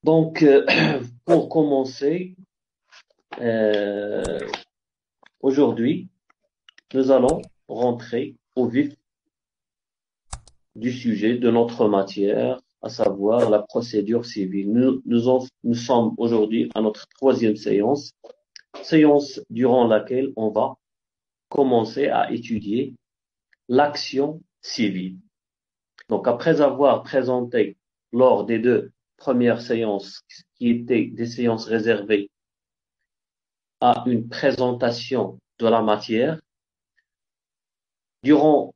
Donc, pour commencer, euh, aujourd'hui, nous allons rentrer au vif du sujet de notre matière, à savoir la procédure civile. Nous sommes aujourd'hui à notre troisième séance, séance durant laquelle on va commencer à étudier l'action civile. Donc, après avoir présenté lors des deux premières séances, qui étaient des séances réservées à une présentation de la matière, durant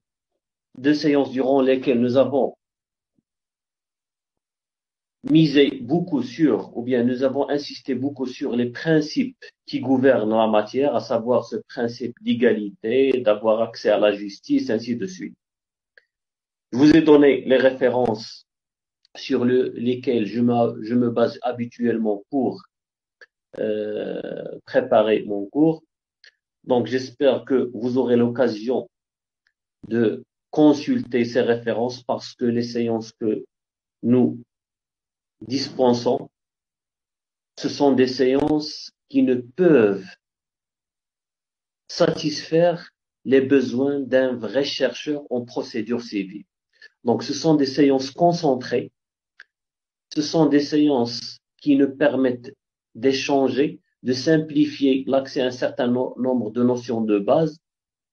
deux séances durant lesquelles nous avons misé beaucoup sur, ou bien nous avons insisté beaucoup sur les principes qui gouvernent la matière, à savoir ce principe d'égalité, d'avoir accès à la justice, ainsi de suite. Je vous ai donné les références sur lesquelles je me base habituellement pour préparer mon cours. Donc, j'espère que vous aurez l'occasion de consulter ces références parce que les séances que nous dispensons, ce sont des séances qui ne peuvent satisfaire les besoins d'un vrai chercheur en procédure civile. Donc, ce sont des séances concentrées, ce sont des séances qui nous permettent d'échanger, de simplifier l'accès à un certain nombre de notions de base,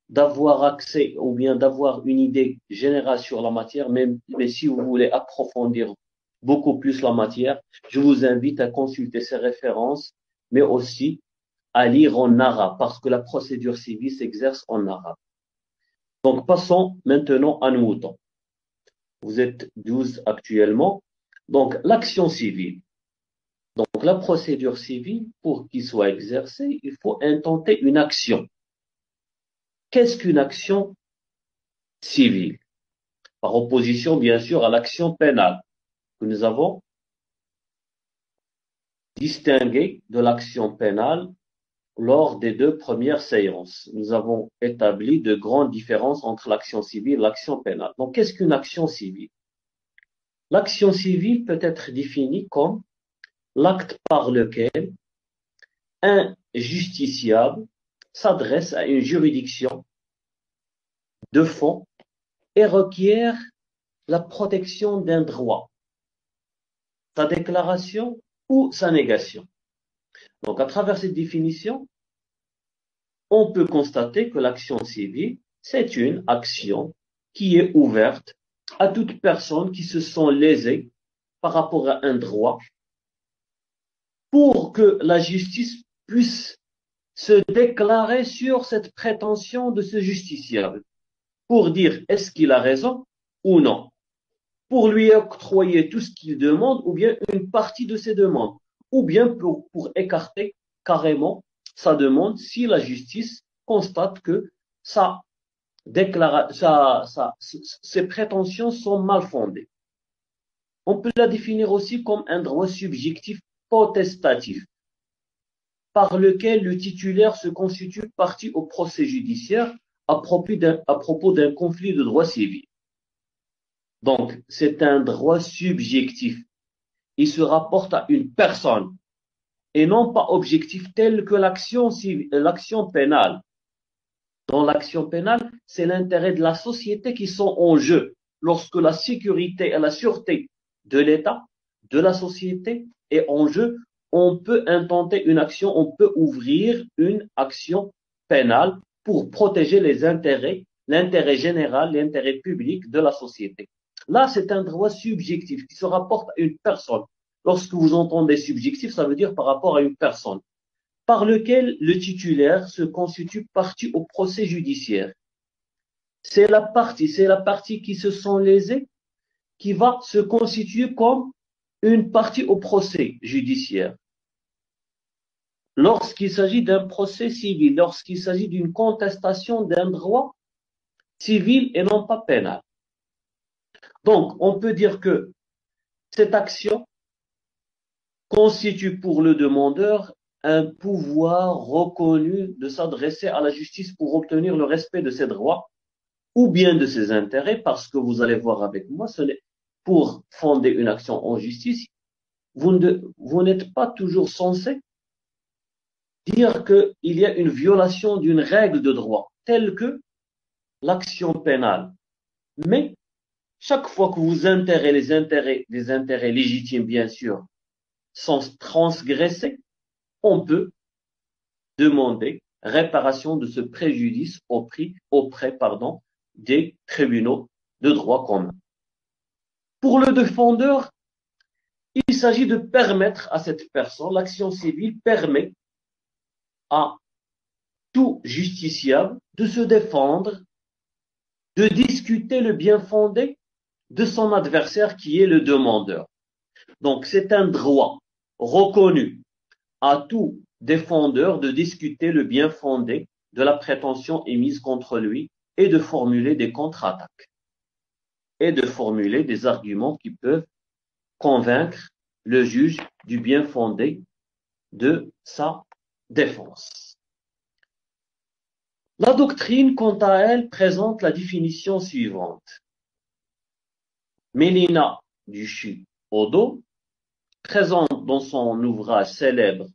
d'avoir accès ou bien d'avoir une idée générale sur la matière, mais si vous voulez approfondir beaucoup plus la matière, je vous invite à consulter ces références, mais aussi à lire en arabe, parce que la procédure civile s'exerce en arabe. Donc, passons maintenant à nos moutons. Vous êtes 12 actuellement. Donc, l'action civile. Donc, la procédure civile, pour qu'il soit exercée, il faut intenter une action. Qu'est-ce qu'une action civile? Par opposition, bien sûr, à l'action pénale que nous avons distinguée de l'action pénale lors des deux premières séances. Nous avons établi de grandes différences entre l'action civile et l'action pénale. Donc, qu'est-ce qu'une action civile? L'action civile peut être définie comme l'acte par lequel un justiciable s'adresse à une juridiction de fond et requiert la protection d'un droit, sa déclaration ou sa négation. Donc, à travers cette définition, on peut constater que l'action civile, c'est une action qui est ouverte à toute personne qui se sent lésée par rapport à un droit pour que la justice puisse se déclarer sur cette prétention de ce justiciable, pour dire est-ce qu'il a raison ou non, pour lui octroyer tout ce qu'il demande ou bien une partie de ses demandes, ou bien pour écarter carrément sa demande si la justice constate que sa ses prétentions sont mal fondées. On peut la définir aussi comme un droit subjectif potestatif, par lequel le titulaire se constitue partie au procès judiciaire à propos d'un conflit de droit civil. Donc, c'est un droit subjectif. Il se rapporte à une personne et non pas objectif tel que l'action pénale. Dans l'action pénale, c'est l'intérêt de la société qui sont en jeu lorsque la sécurité et la sûreté de l'État, de la société est en jeu. On peut intenter une action, on peut ouvrir une action pénale pour protéger les intérêts, l'intérêt général, l'intérêt public de la société. Là, c'est un droit subjectif qui se rapporte à une personne. Lorsque vous entendez subjectif, ça veut dire par rapport à une personne par lequel le titulaire se constitue partie au procès judiciaire. C'est la partie qui se sent lésée qui va se constituer comme une partie au procès judiciaire. Lorsqu'il s'agit d'un procès civil, lorsqu'il s'agit d'une contestation d'un droit civil et non pas pénal. Donc, on peut dire que cette action constitue pour le demandeur un pouvoir reconnu de s'adresser à la justice pour obtenir le respect de ses droits ou bien de ses intérêts, parce que vous allez voir avec moi, pour fonder une action en justice, vous n'êtes pas toujours censé dire qu'il y a une violation d'une règle de droit, telle que l'action pénale. Mais chaque fois que les intérêts légitimes, bien sûr, sont transgressés, on peut demander réparation de ce préjudice auprès des tribunaux de droit commun. Pour le défendeur, il s'agit de permettre à cette personne, l'action civile permet à tout justiciable de se défendre, de discuter le bien fondé de son adversaire qui est le demandeur. Donc c'est un droit reconnu à tout défendeur de discuter le bien fondé de la prétention émise contre lui et de formuler des contre-attaques et de formuler des arguments qui peuvent convaincre le juge du bien fondé de sa défense. La doctrine, quant à elle, présente la définition suivante. Mélina Duchu-Odo présente dans son ouvrage célèbre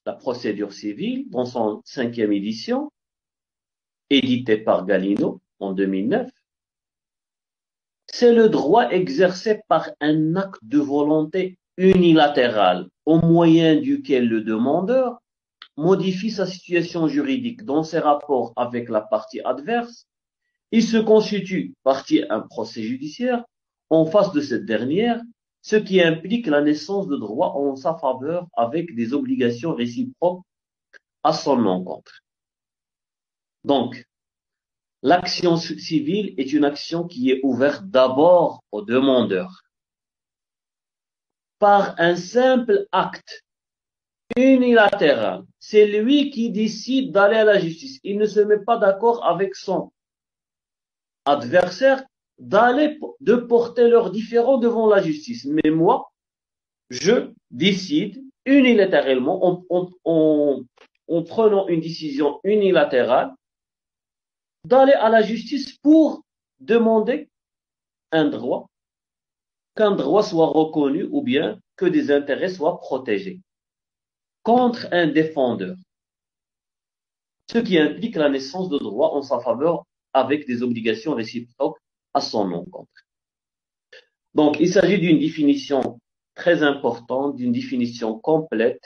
La procédure civile, dans son 5e édition, édité par Galino en 2009, c'est le droit exercé par un acte de volonté unilatéral au moyen duquel le demandeur modifie sa situation juridique dans ses rapports avec la partie adverse. Il se constitue partie à un procès judiciaire en face de cette dernière, ce qui implique la naissance de droits en sa faveur avec des obligations réciproques à son encontre. Donc, l'action civile est une action qui est ouverte d'abord au demandeur. Par un simple acte unilatéral, c'est lui qui décide d'aller à la justice. Il ne se met pas d'accord avec son adversaire de porter leurs différends devant la justice. Mais moi, je décide unilatéralement, en prenant une décision unilatérale, d'aller à la justice pour demander un droit, qu'un droit soit reconnu ou bien que des intérêts soient protégés contre un défendeur. Ce qui implique la naissance de droits en sa faveur avec des obligations réciproques à son encontre. Donc, il s'agit d'une définition très importante, d'une définition complète.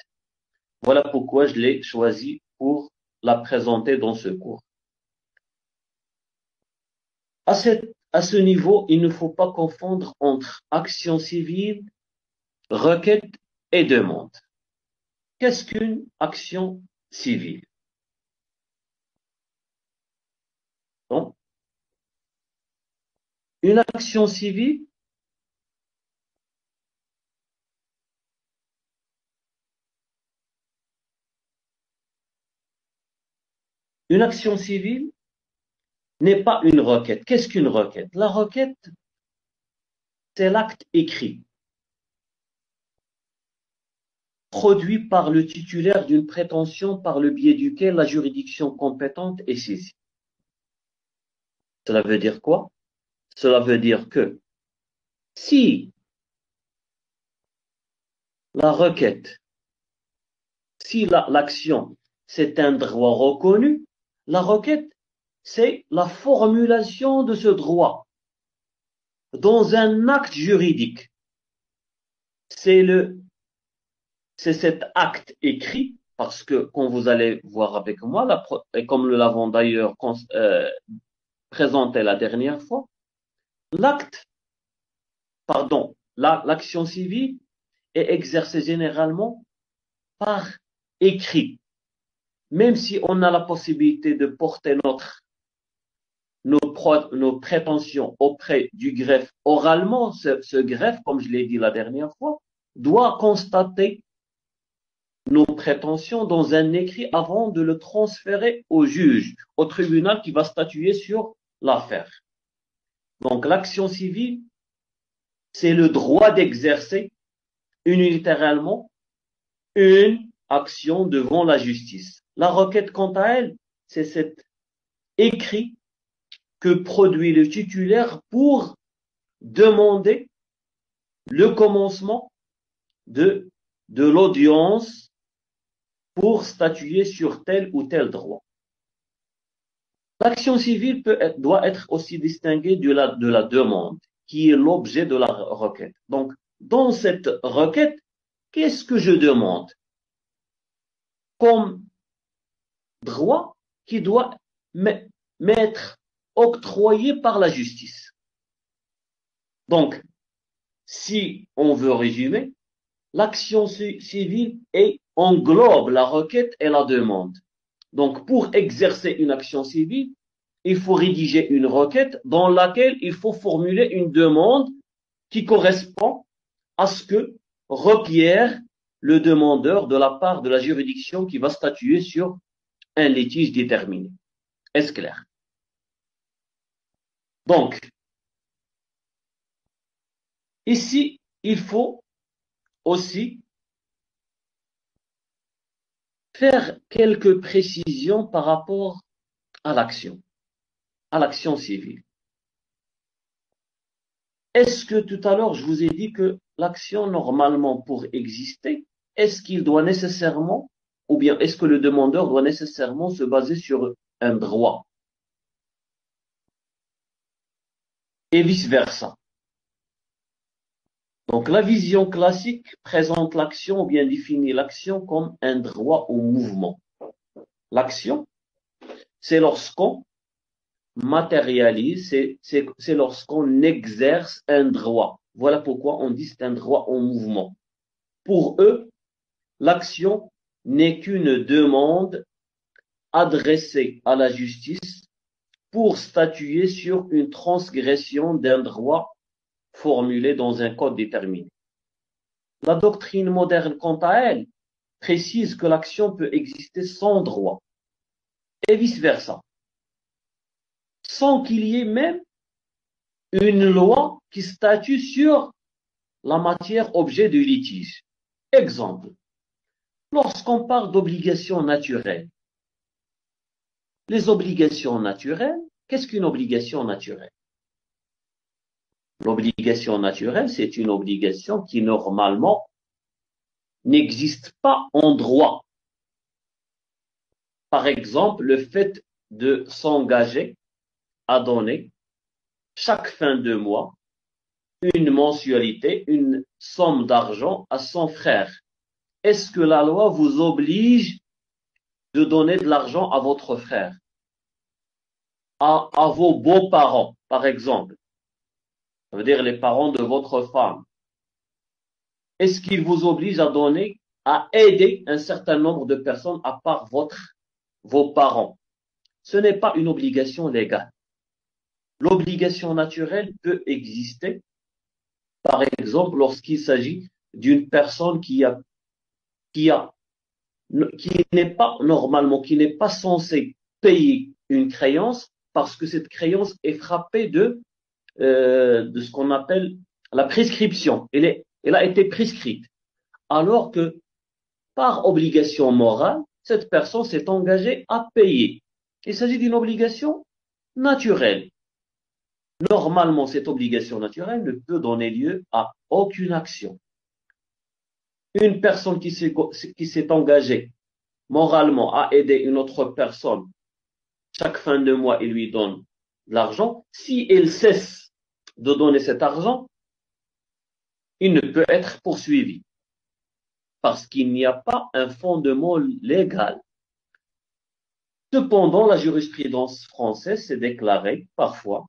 Voilà pourquoi je l'ai choisi pour la présenter dans ce cours. À ce niveau, il ne faut pas confondre entre action civile, requête et demande. Qu'est-ce qu'une action civile? Donc, une action civile, n'est pas une requête. Qu'est-ce qu'une requête? La requête, c'est l'acte écrit, produit par le titulaire d'une prétention par le biais duquel la juridiction compétente est saisie. Cela veut dire quoi? Cela veut dire que si la requête, si l'action, c'est un droit reconnu, la requête, c'est la formulation de ce droit dans un acte juridique. C'est cet acte écrit, parce que, comme vous allez voir avec moi, et comme nous l'avons d'ailleurs présenté la dernière fois, l'action civile est exercée généralement par écrit. Même si on a la possibilité de porter nos prétentions auprès du greffe oralement, ce greffe, comme je l'ai dit la dernière fois, doit constater nos prétentions dans un écrit avant de le transférer au juge, au tribunal qui va statuer sur l'affaire. Donc l'action civile, c'est le droit d'exercer unilatéralement une action devant la justice. La requête, quant à elle, c'est cet écrit que produit le titulaire pour demander le commencement de l'audience pour statuer sur tel ou tel droit. L'action civile doit être aussi distinguée de la demande, qui est l'objet de la requête. Donc, dans cette requête, qu'est-ce que je demande comme droit qui doit m'être octroyé par la justice? Donc, si on veut résumer, l'action civile englobe la requête et la demande. Donc, pour exercer une action civile, il faut rédiger une requête dans laquelle il faut formuler une demande qui correspond à ce que requiert le demandeur de la part de la juridiction qui va statuer sur un litige déterminé. Est-ce clair? Donc, ici, il faut aussi faire quelques précisions par rapport à l'action civile. Est-ce que tout à l'heure, je vous ai dit que l'action, normalement, pour exister, est-ce qu'il doit nécessairement, ou bien est-ce que le demandeur doit nécessairement se baser sur un droit? Et vice-versa. Donc, la vision classique présente l'action ou bien définit l'action comme un droit au mouvement. L'action, c'est lorsqu'on matérialise, c'est lorsqu'on exerce un droit. Voilà pourquoi on dit c'est un droit au mouvement. Pour eux, l'action n'est qu'une demande adressée à la justice pour statuer sur une transgression d'un droit formulé dans un code déterminé. La doctrine moderne, quant à elle, précise que l'action peut exister sans droit, et vice-versa, sans qu'il y ait même une loi qui statue sur la matière objet du litige. Exemple, lorsqu'on parle d'obligations naturelles, les obligations naturelles, qu'est-ce qu'une obligation naturelle? L'obligation naturelle, c'est une obligation qui normalement n'existe pas en droit. Par exemple, le fait de s'engager à donner chaque fin de mois une mensualité, une somme d'argent à son frère. Est-ce que la loi vous oblige de donner de l'argent à votre frère, à vos beaux-parents, par exemple? Ça veut dire les parents de votre femme. Est-ce qu'ils vous obligent à donner, à aider un certain nombre de personnes à part vos parents? Ce n'est pas une obligation légale. L'obligation naturelle peut exister, par exemple, lorsqu'il s'agit d'une personne qui n'est pas normalement, qui n'est pas censée payer une créance parce que cette créance est frappée de ce qu'on appelle la prescription. Elle a été prescrite. Alors que, par obligation morale, cette personne s'est engagée à payer. Il s'agit d'une obligation naturelle. Normalement, cette obligation naturelle ne peut donner lieu à aucune action. Une personne qui s'est engagée moralement à aider une autre personne, chaque fin de mois, il lui donne de l'argent. Si elle cesse de donner cet argent, il ne peut être poursuivi parce qu'il n'y a pas un fondement légal. Cependant, la jurisprudence française s'est déclarée parfois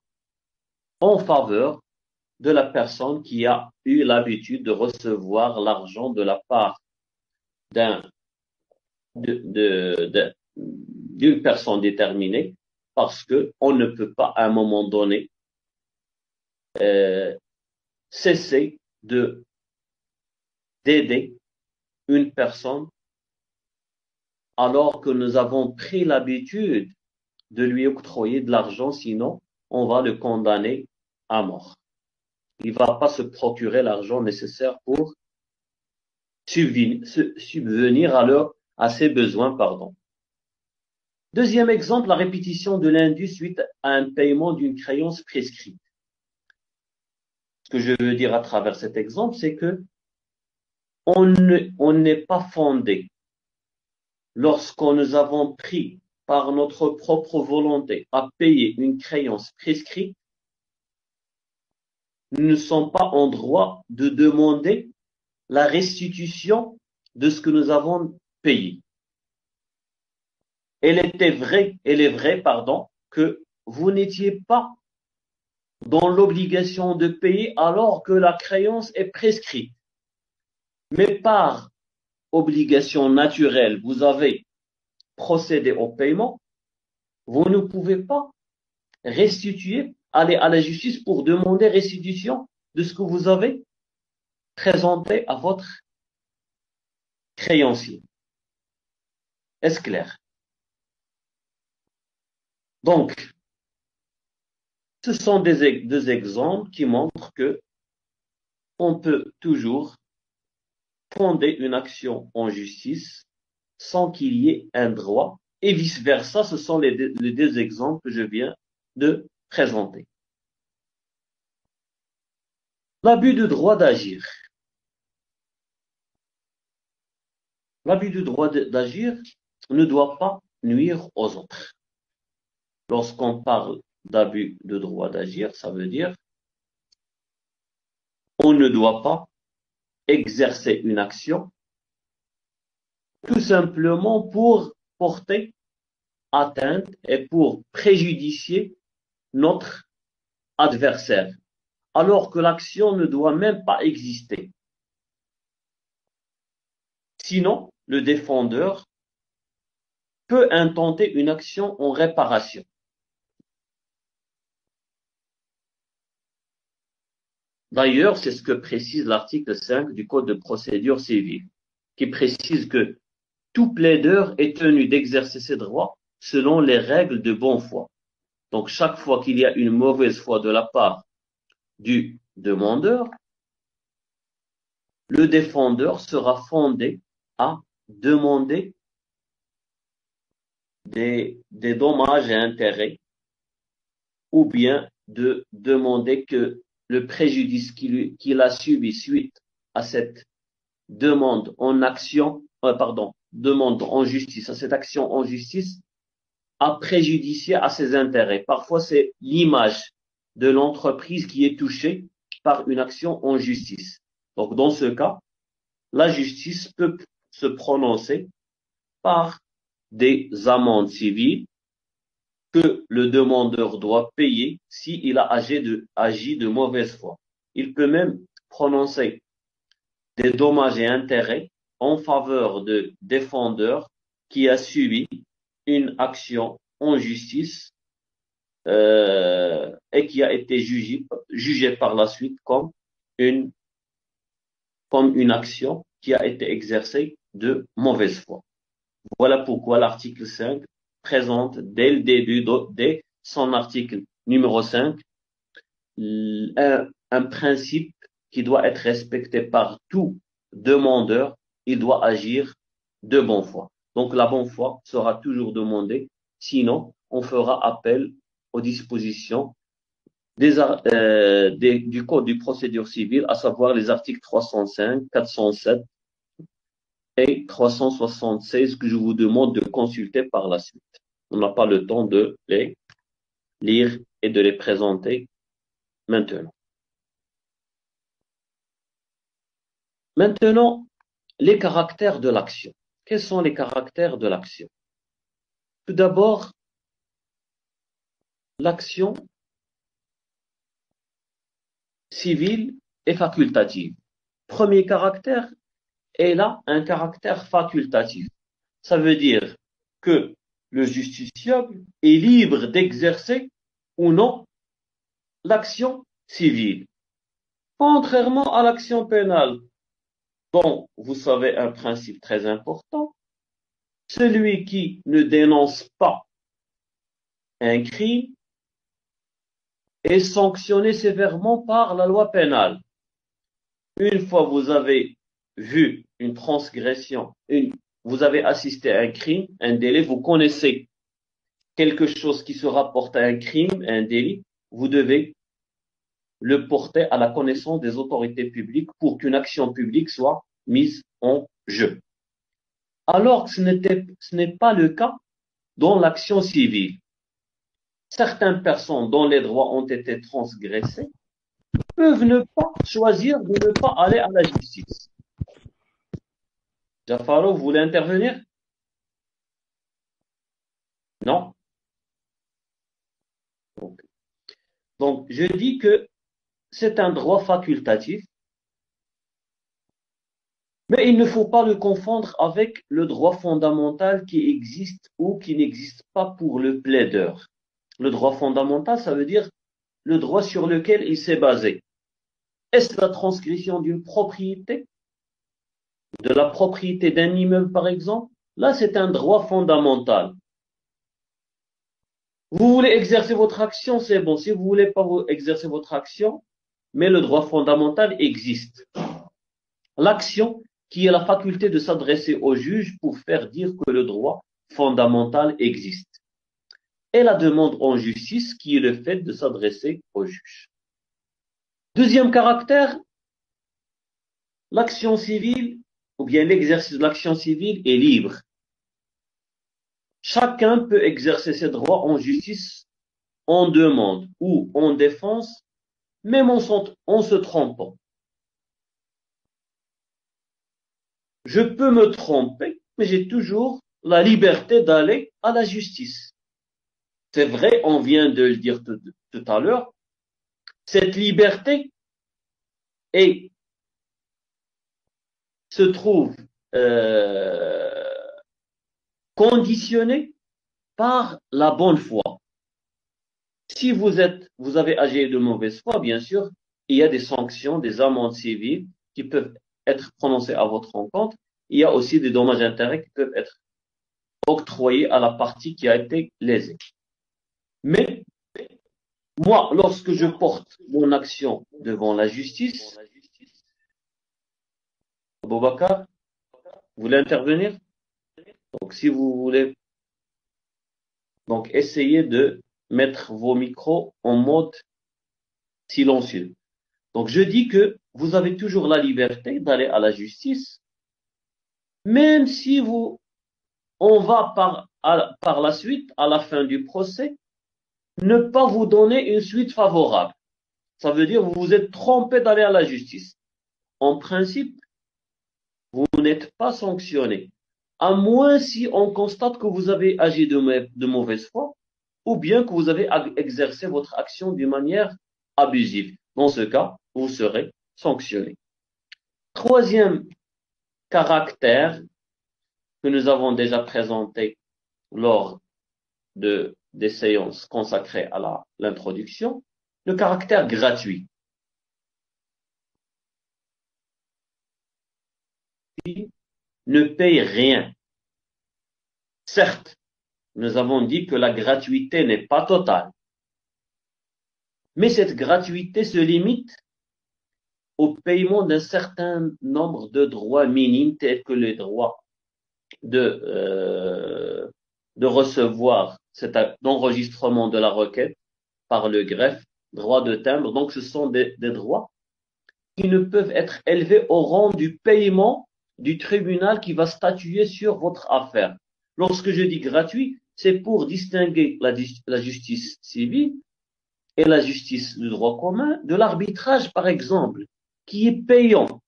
en faveur de la personne qui a eu l'habitude de recevoir l'argent de la part d'une personne déterminée, parce que on ne peut pas à un moment donné cesser d'aider une personne alors que nous avons pris l'habitude de lui octroyer de l'argent, sinon on va le condamner à mort. Il ne va pas se procurer l'argent nécessaire pour subvenir à ses besoins, pardon. Deuxième exemple, la répétition de l'indu suite à un paiement d'une créance prescrite. Ce que je veux dire à travers cet exemple, c'est que on n'est pas fondé lorsqu'on nous avons pris par notre propre volonté à payer une créance prescrite. Nous ne sommes pas en droit de demander la restitution de ce que nous avons payé. Elle est vraie, pardon, que vous n'étiez pas dans l'obligation de payer alors que la créance est prescrite. Mais par obligation naturelle, vous avez procédé au paiement, vous ne pouvez pas restituer, aller à la justice pour demander restitution de ce que vous avez présenté à votre créancier. Est-ce clair? Donc, ce sont deux exemples qui montrent que on peut toujours fonder une action en justice sans qu'il y ait un droit, et vice-versa. Ce sont les deux exemples que je viens de présenter. L'abus de droit d'agir. L'abus de droit d'agir ne doit pas nuire aux autres. Lorsqu'on parle d'abus de droit d'agir, ça veut dire on ne doit pas exercer une action tout simplement pour porter atteinte et pour préjudicier notre adversaire, alors que l'action ne doit même pas exister. Sinon, le défendeur peut intenter une action en réparation. D'ailleurs, c'est ce que précise l'article 5 du Code de procédure civile, qui précise que tout plaideur est tenu d'exercer ses droits selon les règles de bonne foi. Donc, chaque fois qu'il y a une mauvaise foi de la part du demandeur, le défendeur sera fondé à demander des dommages et intérêts, ou bien de demander que le préjudice qu'il a subi suite à cette demande en action, demande en justice, à cette action en justice, a préjudicié à ses intérêts. Parfois, c'est l'image de l'entreprise qui est touchée par une action en justice. Donc, dans ce cas, la justice peut se prononcer par des amendes civiles que le demandeur doit payer s'il a agi de mauvaise foi. Il peut même prononcer des dommages et intérêts en faveur de défendeur qui a subi une action en justice et qui a été jugée par la suite comme une action qui a été exercée de mauvaise foi. Voilà pourquoi l'article 5 présente dès le début, dès son article numéro 5, un principe qui doit être respecté par tout demandeur. Il doit agir de bonne foi. Donc la bonne foi sera toujours demandée, sinon on fera appel aux dispositions du Code de procédure civile, à savoir les articles 305, 407 et 376 que je vous demande de consulter par la suite. On n'a pas le temps de les lire et de les présenter maintenant. Maintenant, les caractères de l'action. Quels sont les caractères de l'action? Tout d'abord, l'action civile est facultative. Premier caractère, elle a un caractère facultatif. Ça veut dire que le justiciable est libre d'exercer ou non l'action civile, contrairement à l'action pénale, dont vous savez un principe très important: celui qui ne dénonce pas un crime est sanctionné sévèrement par la loi pénale. Une fois vous avez vu une transgression, vous avez assisté à un crime, un délit, vous connaissez quelque chose qui se rapporte à un crime, un délit, vous devez le porter à la connaissance des autorités publiques pour qu'une action publique soit mises en jeu. Alors que ce n'est pas le cas dans l'action civile. Certaines personnes dont les droits ont été transgressés peuvent ne pas choisir de ne pas aller à la justice. Jafaro, vous voulez intervenir? Non? Donc, je dis que c'est un droit facultatif, mais il ne faut pas le confondre avec le droit fondamental qui existe ou qui n'existe pas pour le plaideur. Le droit fondamental, ça veut dire le droit sur lequel il s'est basé. Est-ce la transgression d'une propriété, de la propriété d'un immeuble par exemple? Là, c'est un droit fondamental. Vous voulez exercer votre action, c'est bon. Si vous voulez pas exercer votre action, mais le droit fondamental existe. L'action qui est la faculté de s'adresser au juge pour faire dire que le droit fondamental existe. Et la demande en justice qui est le fait de s'adresser au juge. Deuxième caractère, l'action civile ou bien l'exercice de l'action civile est libre. Chacun peut exercer ses droits en justice, en demande ou en défense, même en se trompant. Je peux me tromper, mais j'ai toujours la liberté d'aller à la justice. C'est vrai, on vient de le dire tout à l'heure, cette liberté se trouve conditionnée par la bonne foi. Si vous avez agi de mauvaise foi, bien sûr, il y a des sanctions, des amendes civiles qui peuvent être prononcées à votre encontre. Il y a aussi des dommages et intérêts qui peuvent être octroyés à la partie qui a été lésée. Mais moi, lorsque je porte mon action devant la justice, Boubacar, vous voulez intervenir? Donc, si vous voulez, donc essayez de mettre vos micros en mode silencieux. Donc, je dis que vous avez toujours la liberté d'aller à la justice, même si on va par la suite, à la fin du procès, ne pas vous donner une suite favorable. Ça veut dire que vous vous êtes trompé d'aller à la justice. En principe, vous n'êtes pas sanctionné, à moins si on constate que vous avez agi de mauvaise foi, ou bien que vous avez exercé votre action d'une manière abusive. Dans ce cas, vous serez sanctionné. Troisième caractère que nous avons déjà présenté lors des séances consacrées à l'introduction, le caractère gratuit. Il ne paye rien. Certes, nous avons dit que la gratuité n'est pas totale, mais cette gratuité se limite au paiement d'un certain nombre de droits minimes tels que le droit de recevoir cet enregistrement de la requête par le greffe, droit de timbre. Donc, ce sont des droits qui ne peuvent être élevés au rang du paiement du tribunal qui va statuer sur votre affaire. Lorsque je dis gratuit, c'est pour distinguer la justice civile et la justice du droit commun de l'arbitrage, par exemple, qui est payant,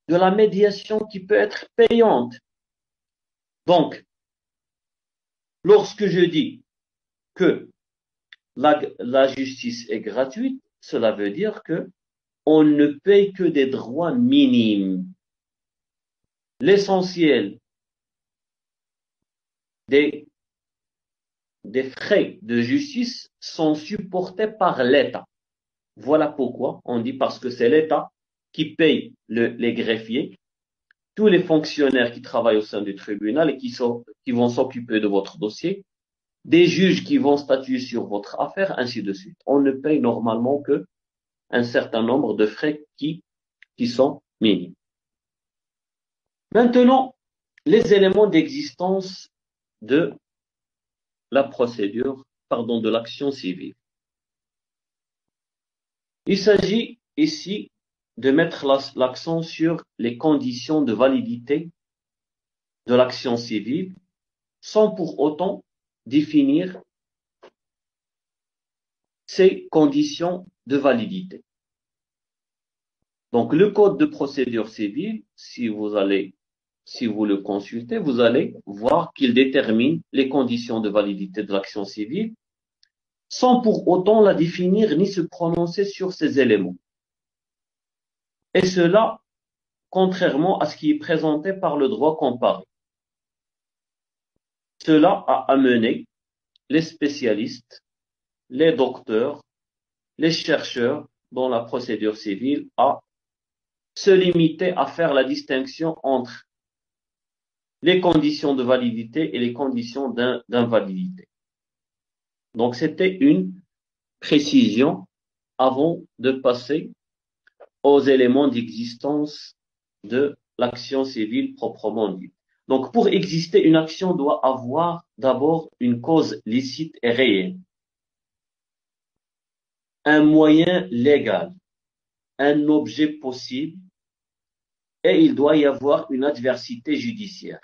de la médiation qui peut être payante. Donc, lorsque je dis que la justice est gratuite, cela veut dire que on ne paye que des droits minimes. L'essentiel des frais de justice sont supportés par l'État. Voilà pourquoi on dit parce que c'est l'État qui paye les greffiers, tous les fonctionnaires qui travaillent au sein du tribunal et qui vont s'occuper de votre dossier, des juges qui vont statuer sur votre affaire, ainsi de suite. On ne paye normalement que un certain nombre de frais qui sont minimes. Maintenant, les éléments d'existence de la procédure, de l'action civile. Il s'agit ici de mettre l'accent sur les conditions de validité de l'action civile sans pour autant définir ces conditions de validité. Donc, le code de procédure civile, si vous le consultez, vous allez voir qu'il détermine les conditions de validité de l'action civile sans pour autant la définir ni se prononcer sur ces éléments. Et cela, contrairement à ce qui est présenté par le droit comparé. Cela a amené les spécialistes, les docteurs, les chercheurs dans la procédure civile à se limiter à faire la distinction entre les conditions de validité et les conditions d'invalidité. Donc, c'était une précision avant de passer aux éléments d'existence de l'action civile proprement dite. Donc, pour exister, une action doit avoir d'abord une cause licite et réelle, un moyen légal, un objet possible, et il doit y avoir une adversité judiciaire.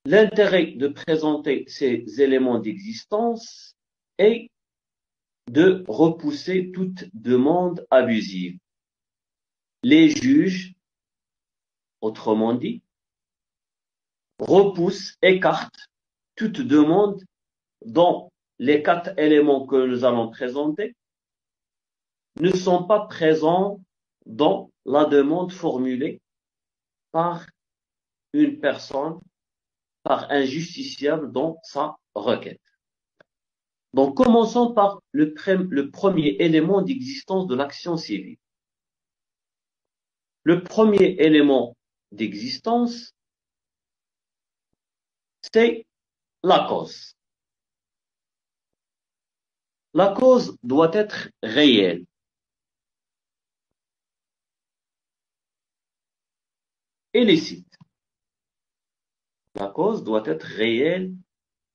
L'intérêt de présenter ces éléments d'existence est de repousser toute demande abusive. Les juges, autrement dit, repoussent, écartent toute demande dont les 4 éléments que nous allons présenter ne sont pas présents dans la demande formulée par une personne, par un justiciable dans sa requête. Donc, commençons par le premier élément d'existence de l'action civile. Le premier élément d'existence, c'est la cause. La cause doit être réelle. Et licite. La cause doit être réelle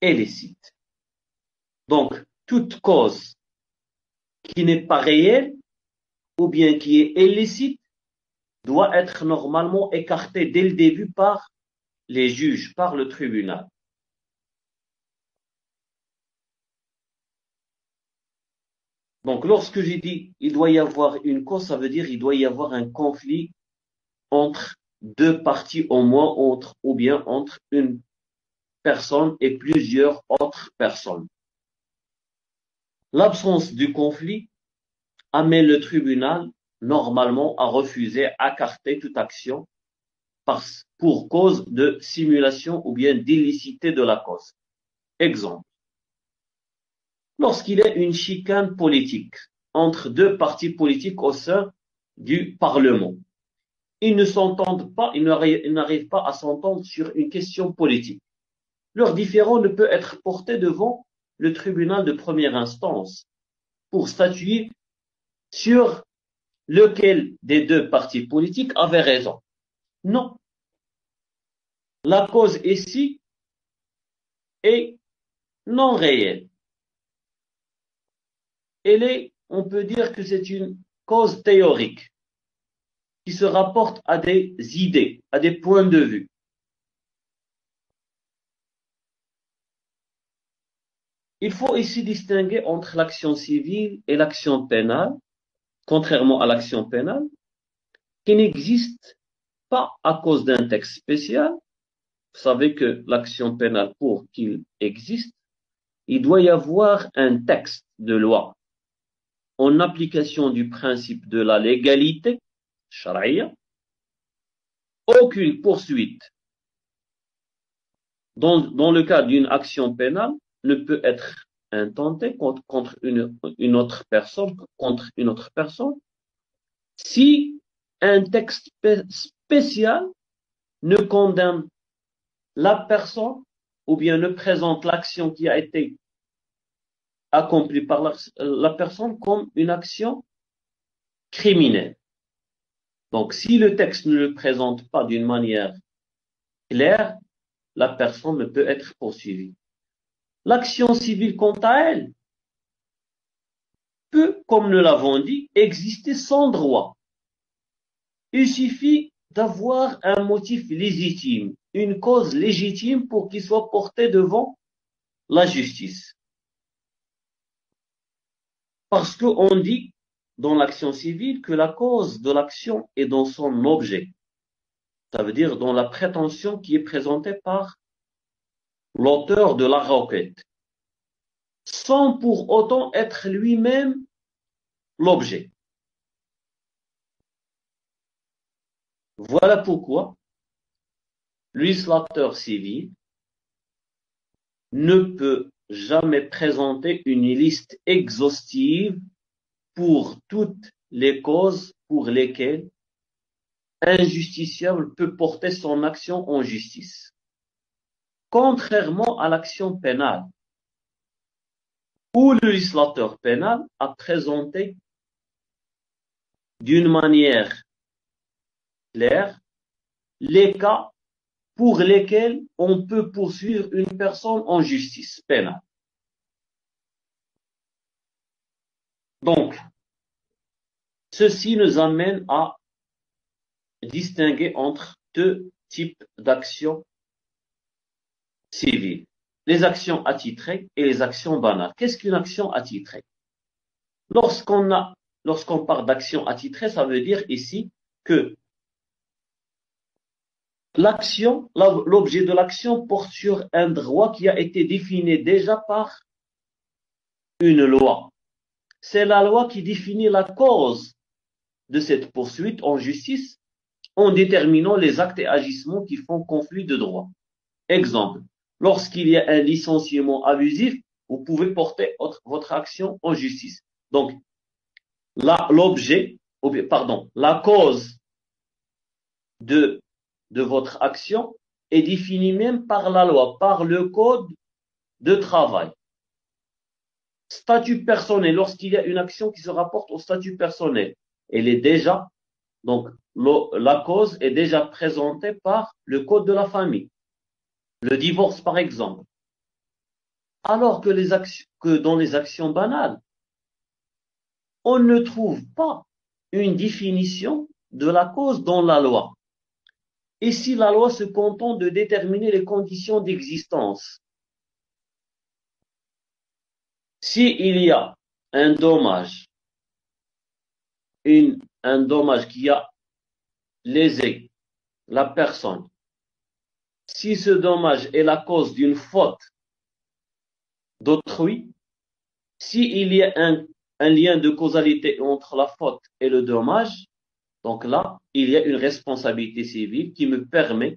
et licite. Donc, toute cause qui n'est pas réelle ou bien qui est illicite doit être normalement écartée dès le début par les juges, par le tribunal. Donc, lorsque j'ai dit il doit y avoir une cause, ça veut dire il doit y avoir un conflit entre 2 parties au moins, ou bien entre une personne et plusieurs autres personnes. L'absence du conflit amène le tribunal normalement à refuser, à écarter toute action pour cause de simulation ou bien d'illicité de la cause. Exemple. Lorsqu'il y a une chicane politique entre 2 partis politiques au sein du Parlement, ils ne s'entendent pas, ils n'arrivent pas à s'entendre sur une question politique. Leur différend ne peut être porté devant le tribunal de première instance pour statuer sur lequel des 2 partis politiques avait raison. Non. La cause ici est non réelle. On peut dire que c'est une cause théorique qui se rapporte à des idées, à des points de vue. Il faut ici distinguer entre l'action civile et l'action pénale, contrairement à l'action pénale, qui n'existe pas à cause d'un texte spécial. Vous savez que l'action pénale, pour qu'il existe, il doit y avoir un texte de loi en application du principe de la légalité, charia. Aucune poursuite dans le cas d'une action pénale ne peut être intentée contre une autre personne, si un texte spécial ne condamne la personne ou bien ne présente l'action qui a été accomplie par la personne comme une action criminelle. Donc, si le texte ne le présente pas d'une manière claire, la personne ne peut être poursuivie. L'action civile, quant à elle, peut, comme nous l'avons dit, exister sans droit. Il suffit d'avoir un motif légitime, une cause légitime pour qu'il soit porté devant la justice. Parce qu'on dit dans l'action civile que la cause de l'action est dans son objet. Ça veut dire dans la prétention qui est présentée par l'auteur de la requête, sans pour autant être lui-même l'objet. Voilà pourquoi le législateur civil ne peut jamais présenter une liste exhaustive pour toutes les causes pour lesquelles un justiciable peut porter son action en justice. Contrairement à l'action pénale, où le législateur pénal a présenté d'une manière claire les cas pour lesquels on peut poursuivre une personne en justice pénale. Donc, ceci nous amène à distinguer entre deux types d'actions civiles. Les actions attitrées et les actions banales. Qu'est-ce qu'une action attitrée? Lorsqu'on parle d'action attitrée, ça veut dire ici que l'action, l'objet de l'action porte sur un droit qui a été défini déjà par une loi. C'est la loi qui définit la cause de cette poursuite en justice en déterminant les actes et agissements qui font conflit de droit. Exemple, lorsqu'il y a un licenciement abusif, vous pouvez porter votre action en justice. Donc, la cause de votre action est définie même par la loi, par le code de travail. Statut personnel, lorsqu'il y a une action qui se rapporte au statut personnel, elle est déjà, donc la cause est déjà présentée par le code de la famille. Le divorce, par exemple. Alors que dans les actions banales, on ne trouve pas une définition de la cause dans la loi. Et si la loi se contente de déterminer les conditions d'existence, s'il y a un dommage, un dommage qui a lésé la personne, si ce dommage est la cause d'une faute d'autrui, s'il y a un lien de causalité entre la faute et le dommage, donc là, il y a une responsabilité civile qui me permet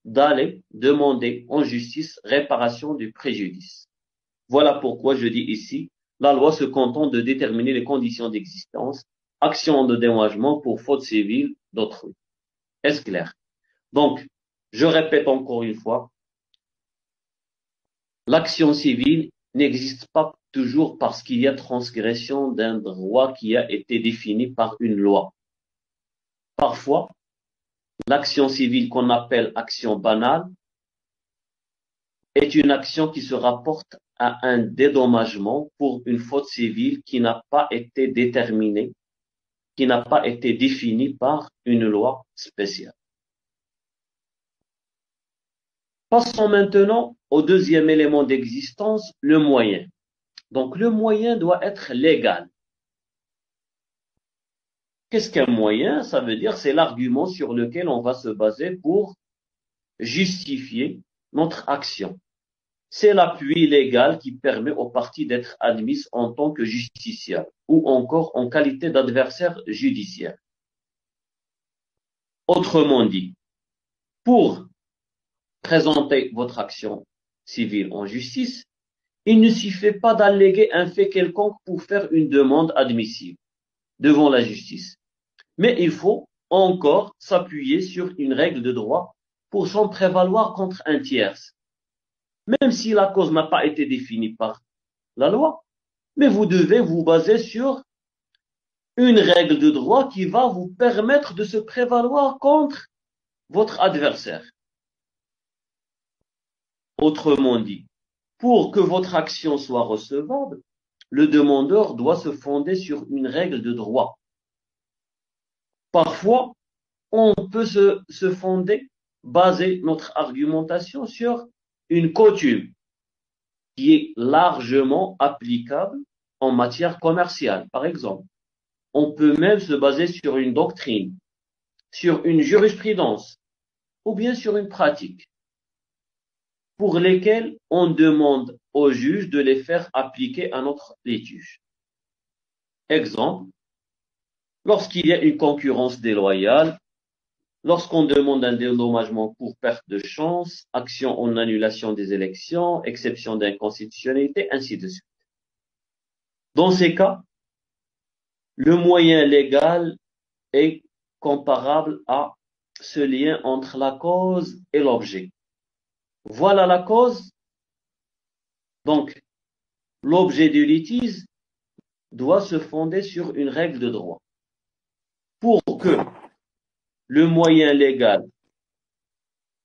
d'aller demander en justice réparation du préjudice. Voilà pourquoi je dis ici, la loi se contente de déterminer les conditions d'existence, action de dédommagement pour faute civile d'autrui. Est-ce clair? Donc, je répète encore une fois, l'action civile n'existe pas toujours parce qu'il y a transgression d'un droit qui a été défini par une loi. Parfois, l'action civile qu'on appelle action banale est une action qui se rapporte à un dédommagement pour une faute civile qui n'a pas été déterminée, qui n'a pas été définie par une loi spéciale. Passons maintenant au deuxième élément d'existence, le moyen. Donc le moyen doit être légal. Qu'est-ce qu'un moyen? Ça veut dire c'est l'argument sur lequel on va se baser pour justifier notre action. C'est l'appui légal qui permet aux parties d'être admises en tant que justiciables ou encore en qualité d'adversaire judiciaire. Autrement dit, pour présenter votre action civile en justice, il ne suffit pas d'alléguer un fait quelconque pour faire une demande admissible devant la justice. Mais il faut encore s'appuyer sur une règle de droit pour s'en prévaloir contre un tierce. Même si la cause n'a pas été définie par la loi, mais vous devez vous baser sur une règle de droit qui va vous permettre de se prévaloir contre votre adversaire. Autrement dit, pour que votre action soit recevable, le demandeur doit se fonder sur une règle de droit. Parfois, on peut se fonder, baser notre argumentation sur une coutume qui est largement applicable en matière commerciale, par exemple. On peut même se baser sur une doctrine, sur une jurisprudence, ou bien sur une pratique, pour lesquelles on demande au juge de les faire appliquer à notre litige. Exemple, lorsqu'il y a une concurrence déloyale, lorsqu'on demande un dédommagement pour perte de chance, action en annulation des élections, exception d'inconstitutionnalité, ainsi de suite. Dans ces cas, le moyen légal est comparable à ce lien entre la cause et l'objet. Voilà la cause. Donc, l'objet du litige doit se fonder sur une règle de droit. Pour que le moyen légal,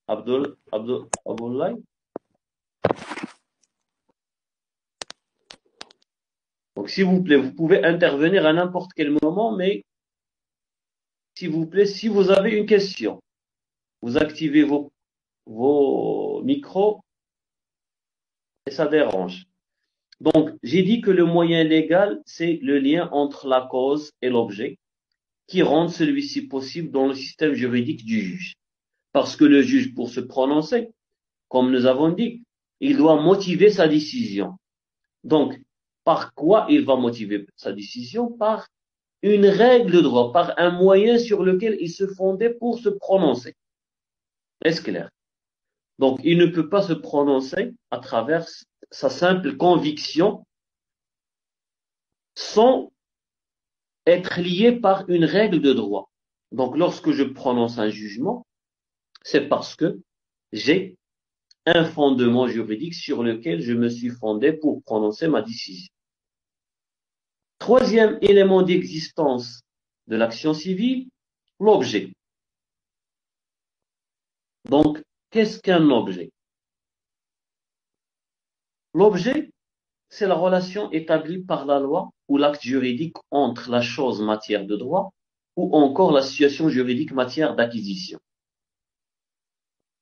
Abdoulaye, donc s'il vous plaît, vous pouvez intervenir à n'importe quel moment, mais s'il vous plaît, si vous avez une question, vous activez vos micros et ça dérange. Donc, j'ai dit que le moyen légal, c'est le lien entre la cause et l'objet qui rend celui-ci possible dans le système juridique du juge. Parce que le juge, pour se prononcer, comme nous avons dit, il doit motiver sa décision. Donc, par quoi il va motiver sa décision? Par une règle de droit, par un moyen sur lequel il se fondait pour se prononcer. Est-ce clair? Donc, il ne peut pas se prononcer à travers sa simple conviction sans être lié par une règle de droit. Donc, lorsque je prononce un jugement, c'est parce que j'ai un fondement juridique sur lequel je me suis fondé pour prononcer ma décision. Troisième élément d'existence de l'action civile, l'objet. Donc, qu'est-ce qu'un objet? L'objet, c'est la relation établie par la loi ou l'acte juridique entre la chose matière de droit ou encore la situation juridique matière d'acquisition.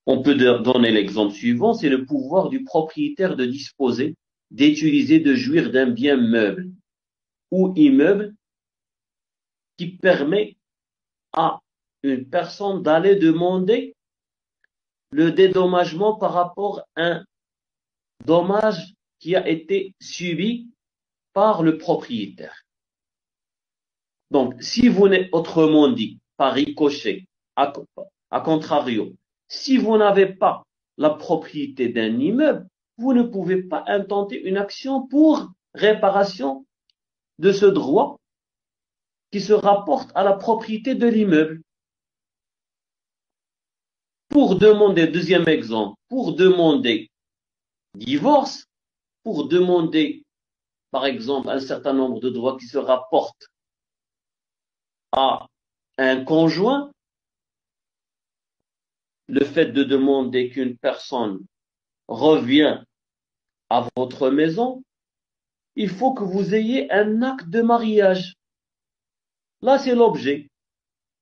On peut donner l'exemple suivant, c'est le pouvoir du propriétaire de disposer, d'utiliser, de jouir d'un bien meuble ou immeuble qui permet à une personne d'aller demander le dédommagement par rapport à un dommage qui a été subi par le propriétaire. Donc, si vous n'êtes, autrement dit, par ricochet, à contrario, si vous n'avez pas la propriété d'un immeuble, vous ne pouvez pas intenter une action pour réparation de ce droit qui se rapporte à la propriété de l'immeuble. Pour demander, deuxième exemple, pour demander divorce, pour demander, par exemple, un certain nombre de droits qui se rapportent à un conjoint, le fait de demander qu'une personne revient à votre maison, il faut que vous ayez un acte de mariage. Là, c'est l'objet.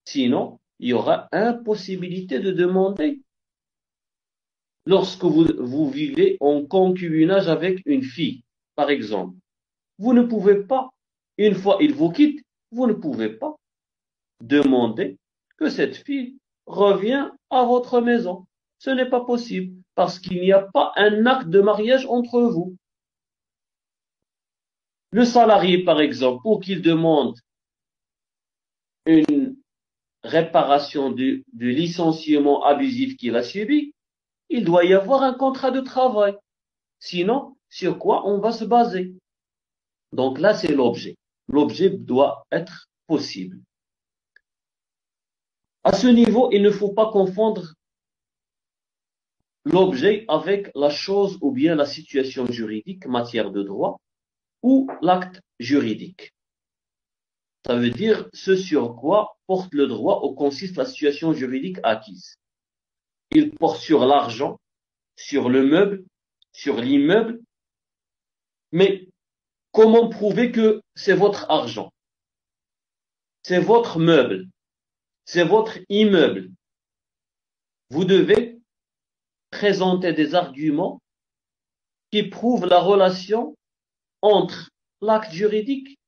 Sinon, il y aura impossibilité de demander. Lorsque vous vivez en concubinage avec une fille, par exemple, vous ne pouvez pas, une fois il vous quitte, vous ne pouvez pas demander que cette fille revienne à votre maison. Ce n'est pas possible parce qu'il n'y a pas un acte de mariage entre vous. Le salarié, par exemple, pour qu'il demande une réparation du licenciement abusif qu'il a subi, il doit y avoir un contrat de travail. Sinon, sur quoi on va se baser? Donc là, c'est l'objet. L'objet doit être possible. À ce niveau, il ne faut pas confondre l'objet avec la chose ou bien la situation juridique, matière de droit, ou l'acte juridique. Ça veut dire ce sur quoi porte le droit ou consiste la situation juridique acquise. Il porte sur l'argent, sur le meuble, sur l'immeuble, mais Comment prouver que c'est votre argent, c'est votre meuble, c'est votre immeuble? Vous devez présenter des arguments qui prouvent la relation entre l'acte juridique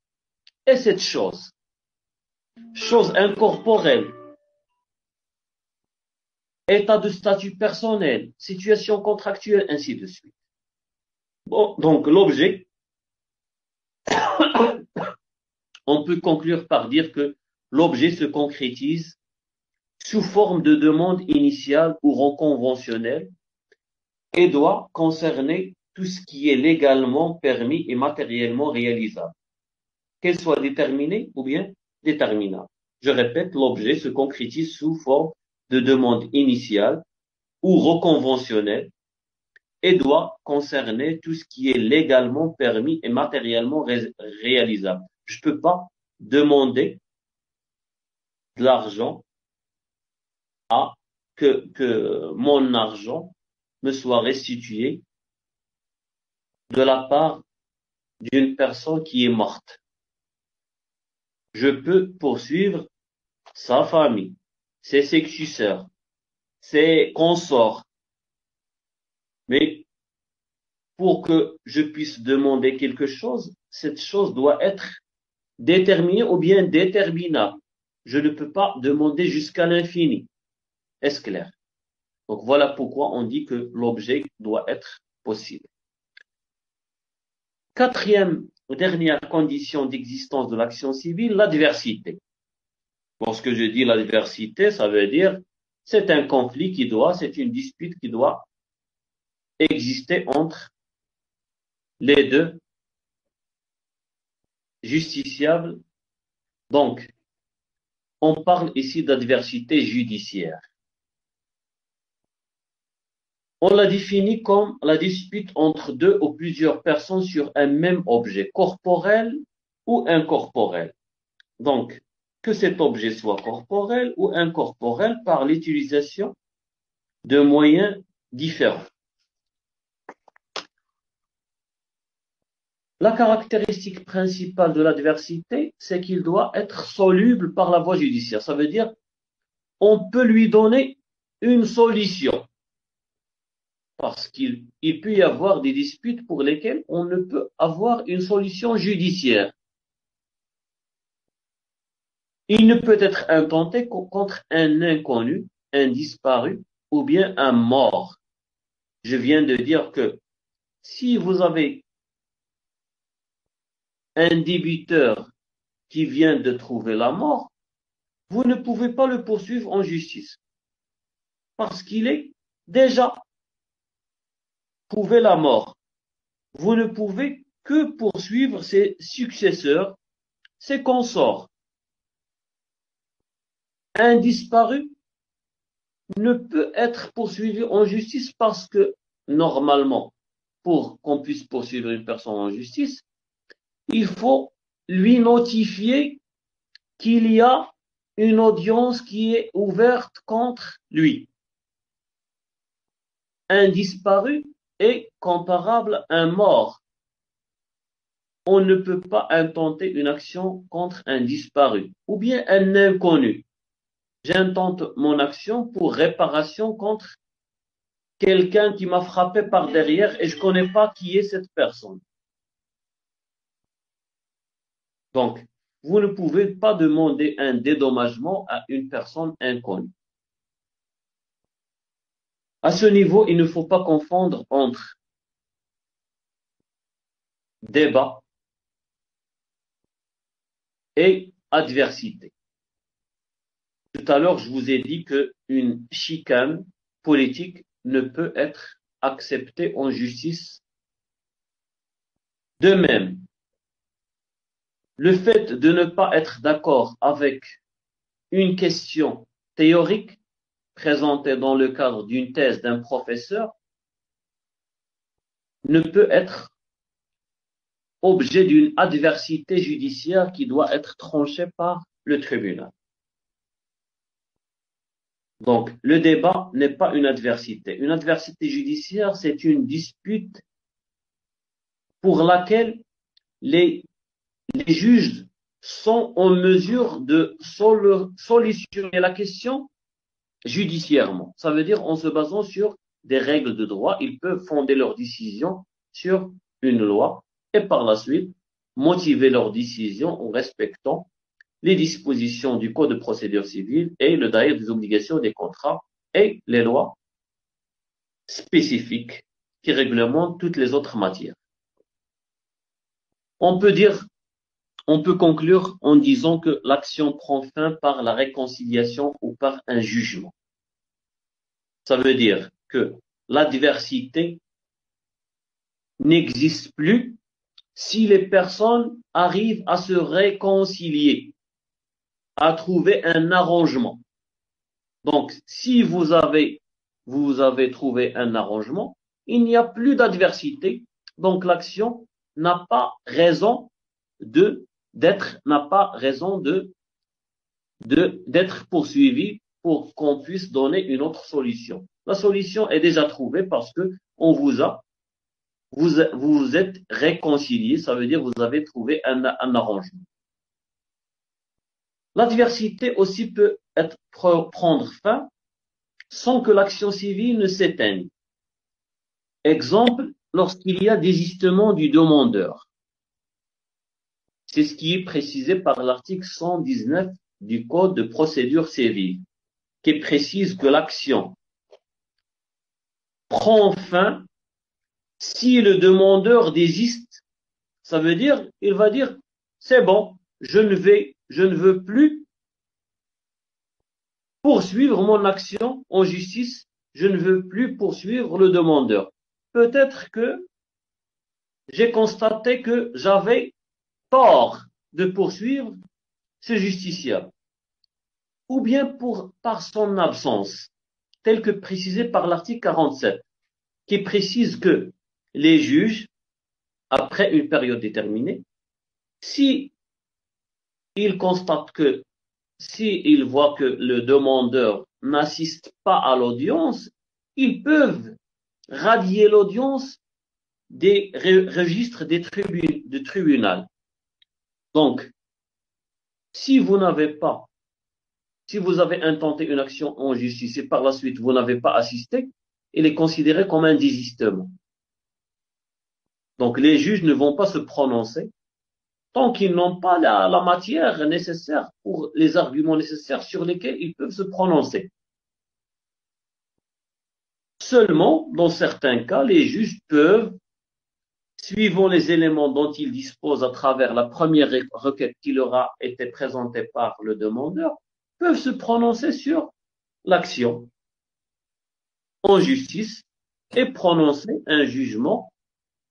et cette chose. Chose incorporelle, état de statut personnel, situation contractuelle, ainsi de suite. Bon, donc l'objet, on peut conclure par dire que l'objet se concrétise sous forme de demande initiale ou reconventionnelle et doit concerner tout ce qui est légalement permis et matériellement réalisable, qu'elle soit déterminée ou bien déterminable. Je répète, l'objet se concrétise sous forme de demande initiale ou reconventionnelle et doit concerner tout ce qui est légalement permis et matériellement réalisable. Je ne peux pas demander de l'argent à que mon argent me soit restitué de la part d'une personne qui est morte. Je peux poursuivre sa famille, ses successeurs, ses consorts. Mais pour que je puisse demander quelque chose, cette chose doit être déterminée ou bien déterminable. Je ne peux pas demander jusqu'à l'infini. Est-ce clair? Donc voilà pourquoi on dit que l'objet doit être possible. Quatrième ou dernière condition d'existence de l'action civile, l'adversité. Lorsque je dis l'adversité, ça veut dire c'est un conflit c'est une dispute qui doit exister entre les deux justiciables. Donc, on parle ici d'adversité judiciaire. On la définit comme la dispute entre deux ou plusieurs personnes sur un même objet, corporel ou incorporel. Donc, que cet objet soit corporel ou incorporel par l'utilisation de moyens différents. La caractéristique principale de l'adversité, c'est qu'il doit être soluble par la voie judiciaire. Ça veut dire, on peut lui donner une solution. Parce qu'il peut y avoir des disputes pour lesquelles on ne peut avoir une solution judiciaire. Il ne peut être intenté contre un inconnu, un disparu ou bien un mort. Je viens de dire que si vous avez un débiteur qui vient de trouver la mort, vous ne pouvez pas le poursuivre en justice parce qu'il est déjà prouvé la mort. Vous ne pouvez que poursuivre ses successeurs, ses consorts. Un disparu ne peut être poursuivi en justice parce que, normalement, pour qu'on puisse poursuivre une personne en justice, il faut lui notifier qu'il y a une audience qui est ouverte contre lui. Un disparu est comparable à un mort. On ne peut pas intenter une action contre un disparu ou bien un inconnu. J'intente mon action pour réparation contre quelqu'un qui m'a frappé par derrière et je ne connais pas qui est cette personne. Donc, vous ne pouvez pas demander un dédommagement à une personne inconnue. À ce niveau, il ne faut pas confondre entre débat et adversité. Tout à l'heure, je vous ai dit qu'une chicane politique ne peut être acceptée en justice. De même, le fait de ne pas être d'accord avec une question théorique présentée dans le cadre d'une thèse d'un professeur ne peut être objet d'une adversité judiciaire qui doit être tranchée par le tribunal. Donc, le débat n'est pas une adversité. Une adversité judiciaire, c'est une dispute pour laquelle les juges sont en mesure de solutionner la question judiciairement. Ça veut dire en se basant sur des règles de droit, ils peuvent fonder leur décision sur une loi et par la suite motiver leur décision en respectant les dispositions du Code de procédure civile et le daïr des obligations des contrats et les lois spécifiques qui réglementent toutes les autres matières. On peut conclure en disant que l'action prend fin par la réconciliation ou par un jugement. Ça veut dire que l'adversité n'existe plus si les personnes arrivent à se réconcilier, à trouver un arrangement. Donc, si vous avez trouvé un arrangement, il n'y a plus d'adversité, donc l'action n'a pas raison d'être poursuivie pour qu'on puisse donner une autre solution. La solution est déjà trouvée parce que vous vous êtes réconciliés, ça veut dire que vous avez trouvé un arrangement. L'adversité aussi peut prendre fin sans que l'action civile ne s'éteigne. Exemple, lorsqu'il y a désistement du demandeur. C'est ce qui est précisé par l'article 119 du Code de procédure civile, qui précise que l'action prend fin si le demandeur désiste. Ça veut dire, il va dire, c'est bon, je ne veux plus poursuivre mon action en justice, je ne veux plus poursuivre le demandeur. Peut-être que j'ai constaté que j'avais tort de poursuivre ce justiciable, ou bien par son absence, tel que précisé par l'article 47, qui précise que les juges, après une période déterminée, si ils voient que le demandeur n'assiste pas à l'audience, ils peuvent radier l'audience des registres de tribunal. Donc, si vous avez intenté une action en justice et par la suite vous n'avez pas assisté, il est considéré comme un désistement. Donc, les juges ne vont pas se prononcer tant qu'ils n'ont pas la matière nécessaire pour les arguments nécessaires sur lesquels ils peuvent se prononcer. Seulement, dans certains cas, les juges peuvent, suivant les éléments dont ils disposent à travers la première requête qui leur a été présentée par le demandeur, peuvent se prononcer sur l'action en justice et prononcer un jugement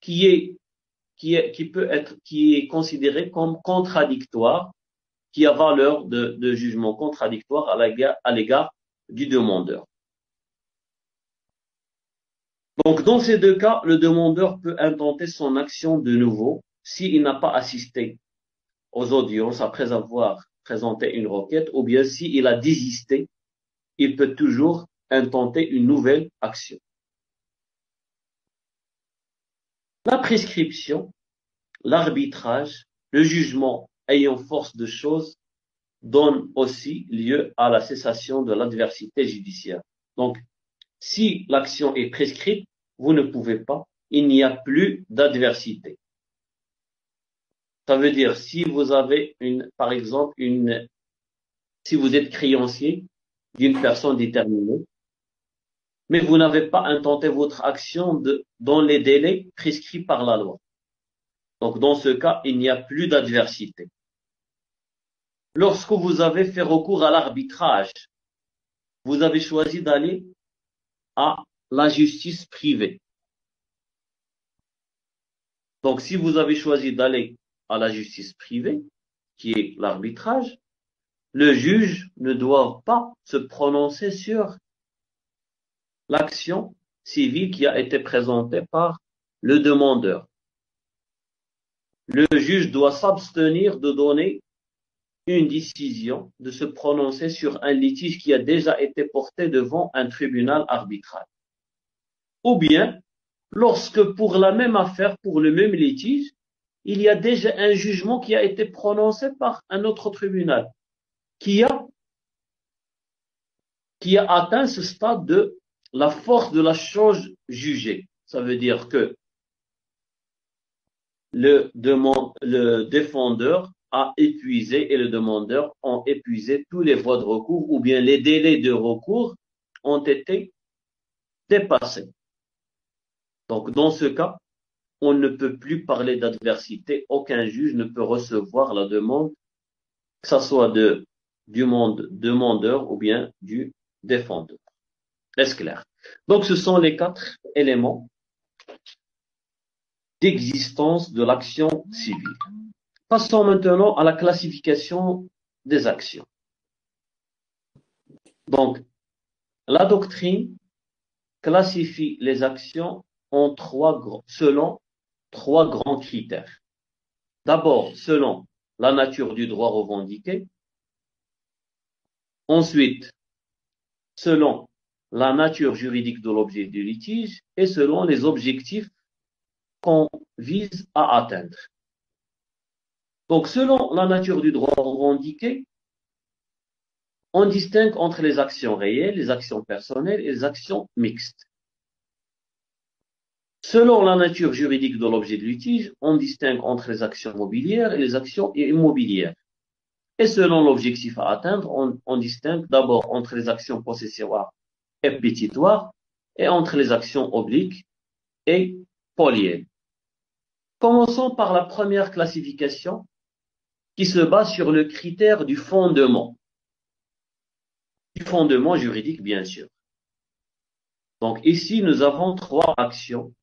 qui est considéré comme contradictoire, qui a valeur de jugement contradictoire à l'égard du demandeur. Donc, dans ces deux cas, le demandeur peut intenter son action de nouveau s'il n'a pas assisté aux audiences après avoir présenté une requête, ou bien s'il a désisté, il peut toujours intenter une nouvelle action. La prescription, l'arbitrage, le jugement ayant force de chose donnent aussi lieu à la cessation de l'adversité judiciaire. Donc, si l'action est prescrite, vous ne pouvez pas, il n'y a plus d'adversité. Ça veut dire, si vous avez par exemple, si vous êtes créancier d'une personne déterminée, mais vous n'avez pas intenté votre action dans les délais prescrits par la loi. Donc, dans ce cas, il n'y a plus d'adversité. Lorsque vous avez fait recours à l'arbitrage, vous avez choisi d'aller à la justice privée. Donc, si vous avez choisi d'aller à la justice privée, qui est l'arbitrage, le juge ne doit pas se prononcer sur l'action civile qui a été présentée par le demandeur. Le juge doit s'abstenir de donner une décision, de se prononcer sur un litige qui a déjà été porté devant un tribunal arbitral. Ou bien, lorsque pour la même affaire, pour le même litige, il y a déjà un jugement qui a été prononcé par un autre tribunal, qui a, qui a atteint ce stade de la force de la chose jugée. Ça veut dire que le défendeur a épuisé et le demandeur ont épuisé tous les voies de recours ou bien les délais de recours ont été dépassés. Donc, dans ce cas, on ne peut plus parler d'adversité. Aucun juge ne peut recevoir la demande, que ce soit du demandeur ou bien du défendeur. Est-ce clair? Donc, ce sont les 4 éléments d'existence de l'action civile. Passons maintenant à la classification des actions. Donc, la doctrine classifie les actions selon 3 grands critères. D'abord, selon la nature du droit revendiqué. Ensuite, selon la nature juridique de l'objet du litige et selon les objectifs qu'on vise à atteindre. Donc, selon la nature du droit revendiqué, on distingue entre les actions réelles, les actions personnelles et les actions mixtes. Selon la nature juridique de l'objet de litige, on distingue entre les actions mobilières et les actions immobilières. Et selon l'objectif à atteindre, on distingue d'abord entre les actions possessoires et pétitoires et entre les actions obliques et polielles. Commençons par la première classification qui se base sur le critère du fondement juridique, bien sûr. Donc ici, nous avons 3 actions,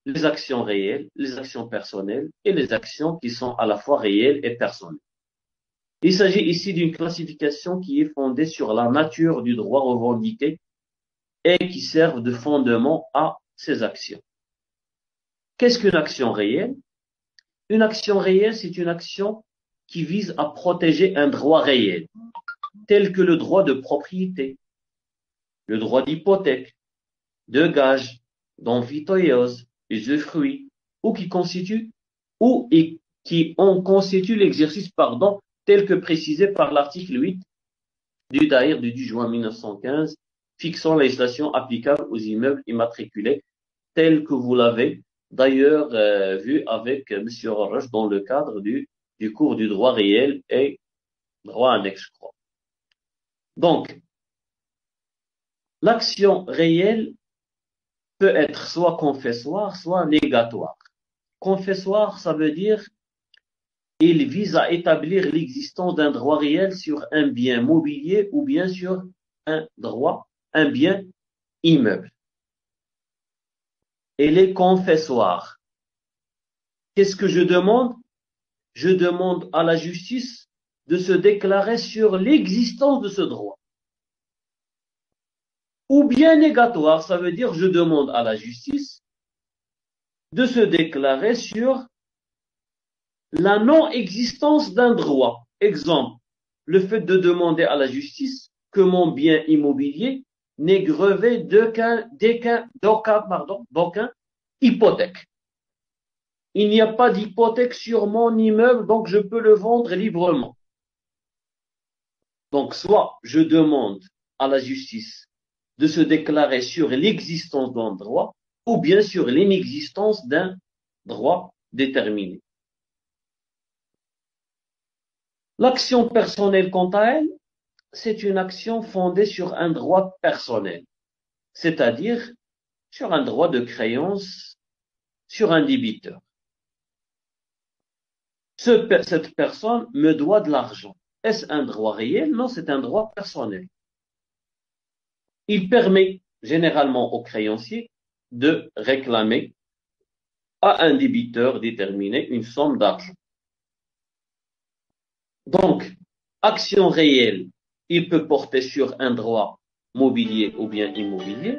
les actions réelles, les actions personnelles et les actions qui sont à la fois réelles et personnelles. Il s'agit ici d'une classification qui est fondée sur la nature du droit revendiqué et qui sert de fondement à ces actions. Qu'est-ce qu'une action réelle? Une action réelle, c'est une action qui vise à protéger un droit réel, tel que le droit de propriété, le droit d'hypothèque, de gage, d'emphytéose, usufruit, ou qui en constitue l'exercice, tel que précisé par l'article 8 du Daïr du 10 juin 1915, fixant la législation applicable aux immeubles immatriculés, tel que vous l'avez d'ailleurs vu avec M. Roche dans le cadre du cours du droit réel et droit annexe, je crois. Donc, l'action réelle peut être soit confessoire, soit négatoire. Confessoire, ça veut dire il vise à établir l'existence d'un droit réel sur un bien mobilier ou bien sur un bien immeuble. Et les confessoires. Qu'est-ce que je demande? Je demande à la justice de se déclarer sur l'existence de ce droit. Ou bien négatoire, ça veut dire je demande à la justice de se déclarer sur la non-existence d'un droit. Exemple, le fait de demander à la justice que mon bien immobilier n'est grevé d'aucun hypothèque. Il n'y a pas d'hypothèque sur mon immeuble, donc je peux le vendre librement. Donc, soit je demande à la justice de se déclarer sur l'existence d'un droit, ou bien sur l'inexistence d'un droit déterminé. L'action personnelle, quant à elle, c'est une action fondée sur un droit personnel, c'est-à-dire sur un droit de créance sur un débiteur. Cette personne me doit de l'argent. Est-ce un droit réel? Non, c'est un droit personnel. Il permet généralement au créancier de réclamer à un débiteur déterminé une somme d'argent. Donc, action réelle, il peut porter sur un droit mobilier ou bien immobilier.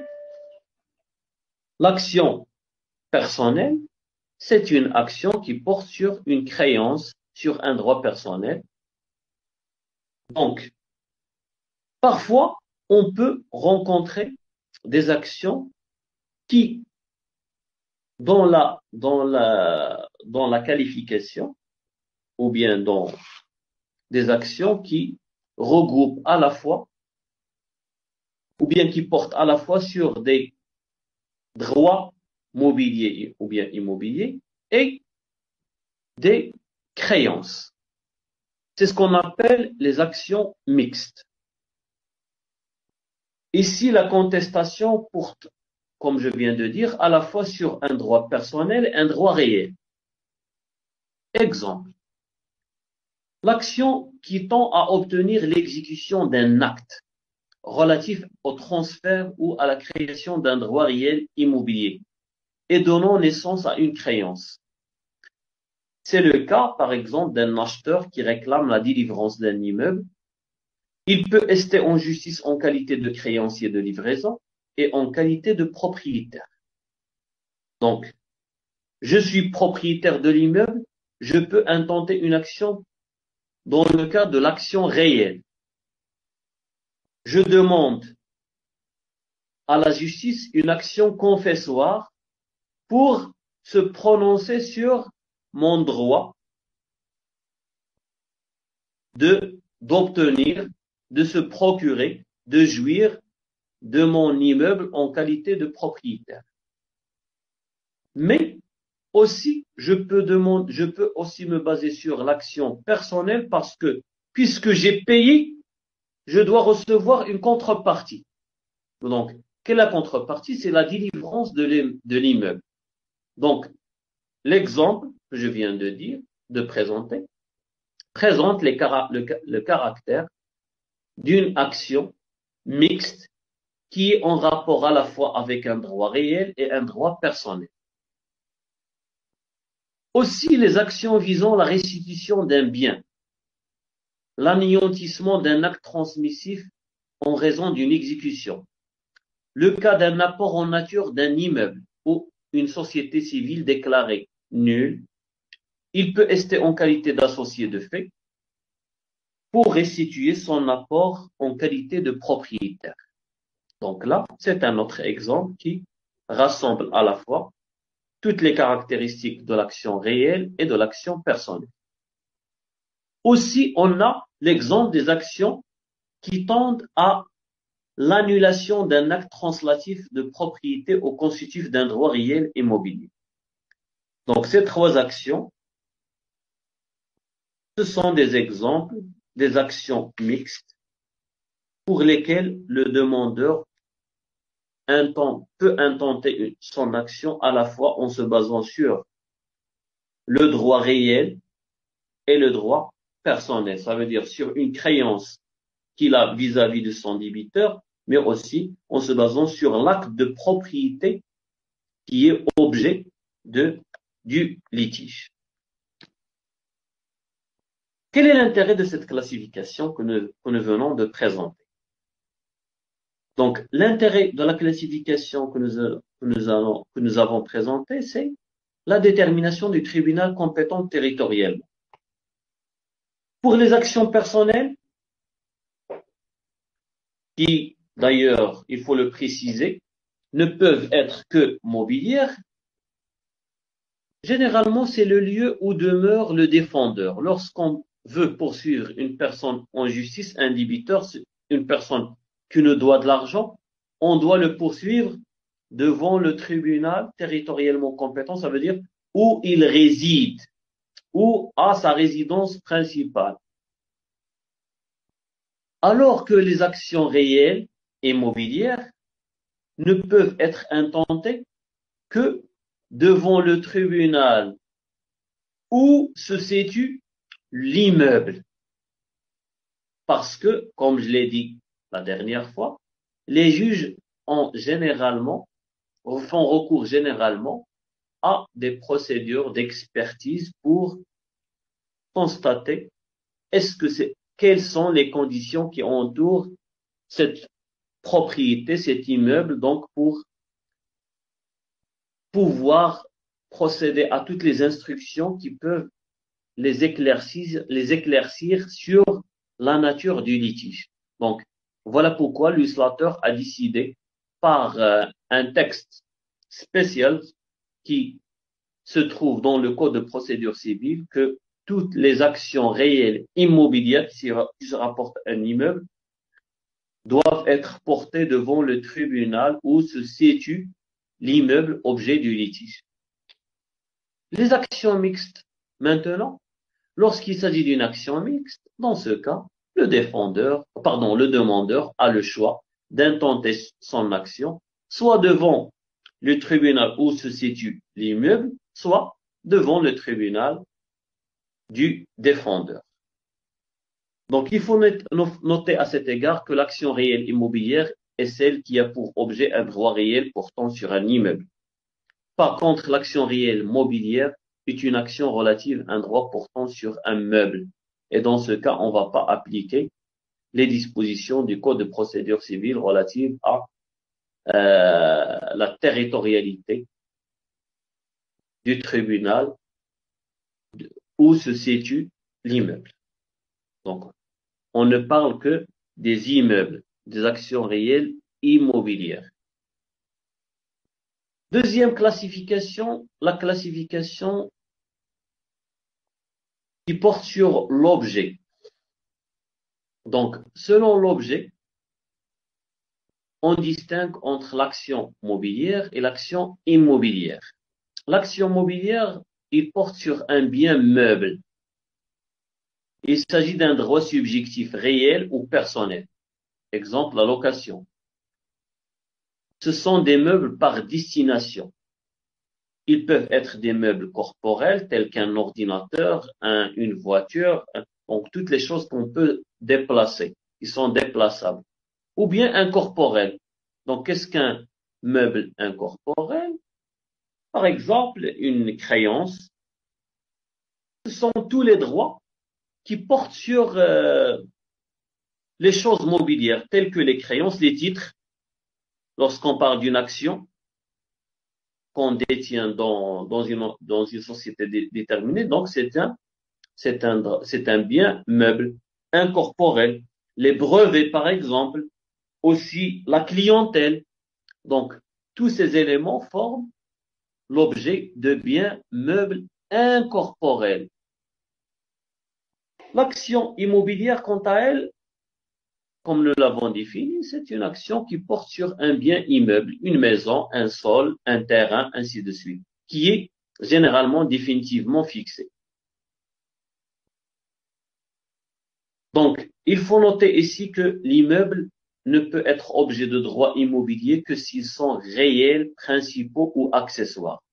L'action personnelle, c'est une action qui porte sur une créance, sur un droit personnel. Donc, parfois, on peut rencontrer des actions qui dans la qualification ou bien dans des actions qui regroupent à la fois ou bien qui portent à la fois sur des droits mobiliers ou bien immobiliers et des créances. C'est ce qu'on appelle les actions mixtes. Ici, la contestation porte, comme je viens de dire, à la fois sur un droit personnel et un droit réel. Exemple, l'action qui tend à obtenir l'exécution d'un acte relatif au transfert ou à la création d'un droit réel immobilier et donnant naissance à une créance. C'est le cas, par exemple, d'un acheteur qui réclame la délivrance d'un immeuble. Il peut rester en justice en qualité de créancier de livraison et en qualité de propriétaire. Donc, je suis propriétaire de l'immeuble, je peux intenter une action dans le cas de l'action réelle. Je demande à la justice une action confessoire pour se prononcer sur mon droit d'obtenir, de se procurer, de jouir de mon immeuble en qualité de propriétaire. Mais aussi, je peux aussi me baser sur l'action personnelle parce que, puisque j'ai payé, je dois recevoir une contrepartie. Donc, quelle est la contrepartie? C'est la délivrance de l'immeuble. Donc, l'exemple que je viens de dire, de présenter, présente le caractère d'une action mixte qui est en rapport à la fois avec un droit réel et un droit personnel. Aussi, les actions visant la restitution d'un bien, l'anéantissement d'un acte transmissif en raison d'une exécution, le cas d'un apport en nature d'un immeuble ou une société civile déclarée nulle, il peut rester en qualité d'associé de fait pour restituer son apport en qualité de propriétaire. Donc là, c'est un autre exemple qui rassemble à la fois toutes les caractéristiques de l'action réelle et de l'action personnelle. Aussi, on a l'exemple des actions qui tendent à l'annulation d'un acte translatif de propriété au constitutif d'un droit réel immobilier. Donc, ces trois actions, ce sont des exemples des actions mixtes pour lesquelles le demandeur peut intenter son action à la fois en se basant sur le droit réel et le droit personnel. Ça veut dire sur une créance qu'il a vis-à-vis de son débiteur, mais aussi en se basant sur l'acte de propriété qui est objet du litige. Quel est l'intérêt de cette classification que nous venons de présenter? Donc, l'intérêt de la classification que nous avons présentée, c'est la détermination du tribunal compétent territorialement. Pour les actions personnelles, qui, d'ailleurs, il faut le préciser, ne peuvent être que mobilières, généralement, c'est le lieu où demeure le défendeur. Lorsqu'on veut poursuivre une personne en justice, un débiteur, une personne qui nous doit de l'argent, on doit le poursuivre devant le tribunal territorialement compétent, ça veut dire où il réside, ou à sa résidence principale. Alors que les actions réelles et mobilières ne peuvent être intentées que devant le tribunal où se situe l'immeuble. Parce que, comme je l'ai dit la dernière fois, les juges font recours généralement à des procédures d'expertise pour constater quelles sont les conditions qui entourent cette propriété, cet immeuble, donc pour pouvoir procéder à toutes les instructions qui peuvent les éclaircir sur la nature du litige. Donc, voilà pourquoi le législateur a décidé par un texte spécial qui se trouve dans le Code de procédure civile que toutes les actions réelles immobilières qui se rapportent à un immeuble doivent être portées devant le tribunal où se situe l'immeuble objet du litige. Les actions mixtes, maintenant, lorsqu'il s'agit d'une action mixte, dans ce cas, le demandeur a le choix d'intenter son action, soit devant le tribunal où se situe l'immeuble, soit devant le tribunal du défendeur. Donc, il faut noter à cet égard que l'action réelle immobilière est celle qui a pour objet un droit réel portant sur un immeuble. Par contre, l'action réelle mobilière est une action relative à un droit portant sur un meuble. Et dans ce cas, on ne va pas appliquer les dispositions du Code de procédure civile relatives à la territorialité du tribunal où se situe l'immeuble. Donc, on ne parle que des immeubles, des actions réelles immobilières. Deuxième classification, la classification qui porte sur l'objet. Donc, selon l'objet, on distingue entre l'action mobilière et l'action immobilière. L'action mobilière, il porte sur un bien meuble. Il s'agit d'un droit subjectif réel ou personnel. Exemple, la location. Ce sont des meubles par destination. Ils peuvent être des meubles corporels tels qu'un ordinateur, une voiture, donc toutes les choses qu'on peut déplacer. Ils sont déplaçables. Ou bien incorporels. Donc, qu'est-ce qu'un meuble incorporel? Par exemple, une créance. Ce sont tous les droits qui portent sur les choses mobilières, telles que les créances, les titres. Lorsqu'on parle d'une action qu'on détient dans une société déterminée, donc c'est un bien meuble incorporel. Les brevets, par exemple, aussi la clientèle. Donc, tous ces éléments forment l'objet de biens meubles incorporels. L'action immobilière, quant à elle, comme nous l'avons défini, c'est une action qui porte sur un bien immeuble, une maison, un sol, un terrain, ainsi de suite, qui est généralement définitivement fixé. Donc, il faut noter ici que l'immeuble ne peut être objet de droit immobilier que s'ils sont réels, principaux ou accessoires,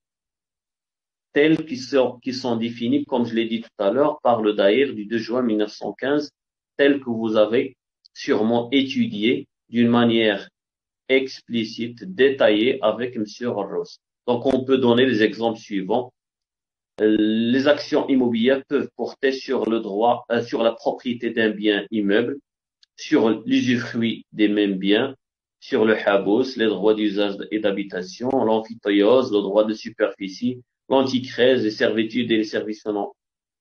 tels qui sont définis, comme je l'ai dit tout à l'heure, par le Daïr du 2 juin 1915, tel que vous avez sûrement étudié d'une manière explicite, détaillée avec M. Ross. Donc, on peut donner les exemples suivants. Les actions immobilières peuvent porter sur le droit, sur la propriété d'un bien immeuble, sur l'usufruit des mêmes biens, sur le habous, les droits d'usage et d'habitation, l'amphithéose, le droit de superficie, l'anticrèse, les servitudes et les services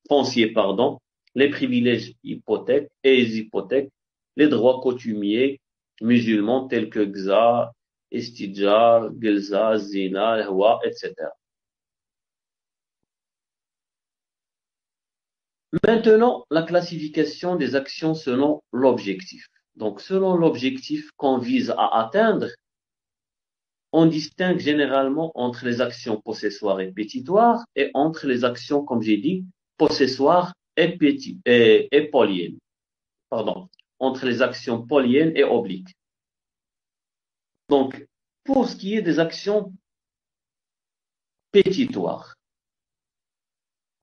fonciers, les privilèges hypothèques et les hypothèques, les droits coutumiers musulmans tels que Gza, Istidjar, Gilza, Zina, Hwa, etc. Maintenant, la classification des actions selon l'objectif. Donc, selon l'objectif qu'on vise à atteindre, on distingue généralement entre les actions possessoires et pétitoires et entre les actions, comme j'ai dit, possessoires et poliennes. Pardon, entre les actions poliennes et obliques. Donc, pour ce qui est des actions pétitoires,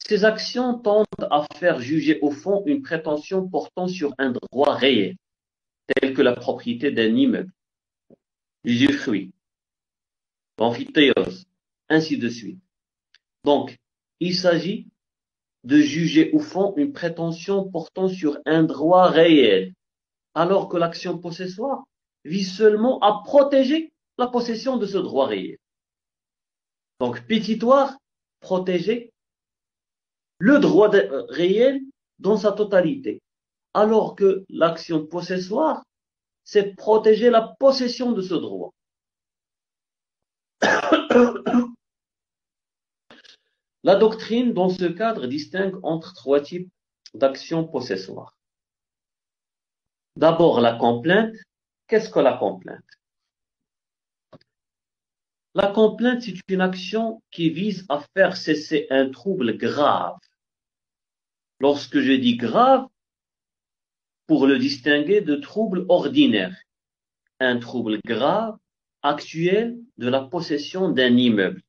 ces actions tendent à faire juger au fond une prétention portant sur un droit réel, tel que la propriété d'un immeuble, l'usufruit, l'amphithéose, ainsi de suite. Donc, il s'agit de juger au fond une prétention portant sur un droit réel, alors que l'action possessoire vise seulement à protéger la possession de ce droit réel. Donc, pétitoire, protéger le droit réel dans sa totalité, alors que l'action possessoire, c'est protéger la possession de ce droit. La doctrine, dans ce cadre, distingue entre trois types d'actions possessoires. D'abord, la complainte. Qu'est-ce que la complainte? La complainte, c'est une action qui vise à faire cesser un trouble grave. Lorsque je dis grave, pour le distinguer de trouble ordinaire, un trouble grave, actuel, de la possession d'un immeuble.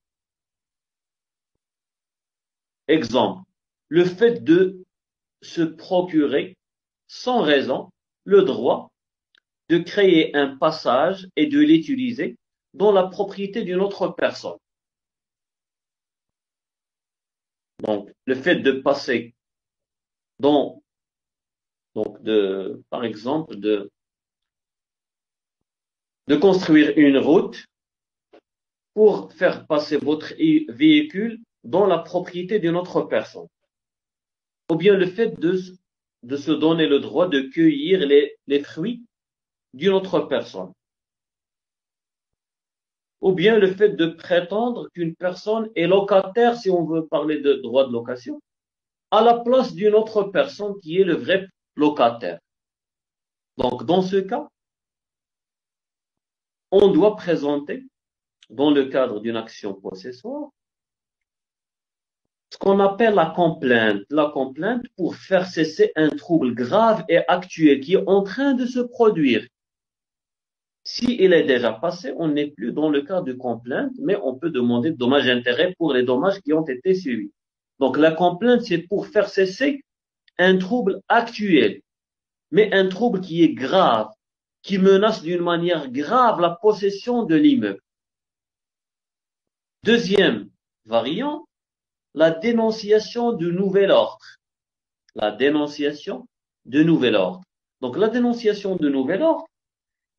Exemple, le fait de se procurer, sans raison, le droit de créer un passage et de l'utiliser dans la propriété d'une autre personne. Donc, le fait de passer par exemple, de construire une route pour faire passer votre véhicule dans la propriété d'une autre personne. Ou bien le fait de se donner le droit de cueillir les fruits d'une autre personne. Ou bien le fait de prétendre qu'une personne est locataire, si on veut parler de droit de location, à la place d'une autre personne qui est le vrai locataire. Donc, dans ce cas, on doit présenter, dans le cadre d'une action possessoire, ce qu'on appelle la complainte. La complainte pour faire cesser un trouble grave et actuel qui est en train de se produire. Si il est déjà passé, on n'est plus dans le cas de complainte, mais on peut demander dommages-intérêts pour les dommages qui ont été subis. Donc la complainte, c'est pour faire cesser un trouble actuel, mais un trouble qui est grave, qui menace d'une manière grave la possession de l'immeuble. Deuxième variant, la dénonciation de nouvel ordre. La dénonciation de nouvel ordre. Donc la dénonciation de nouvel ordre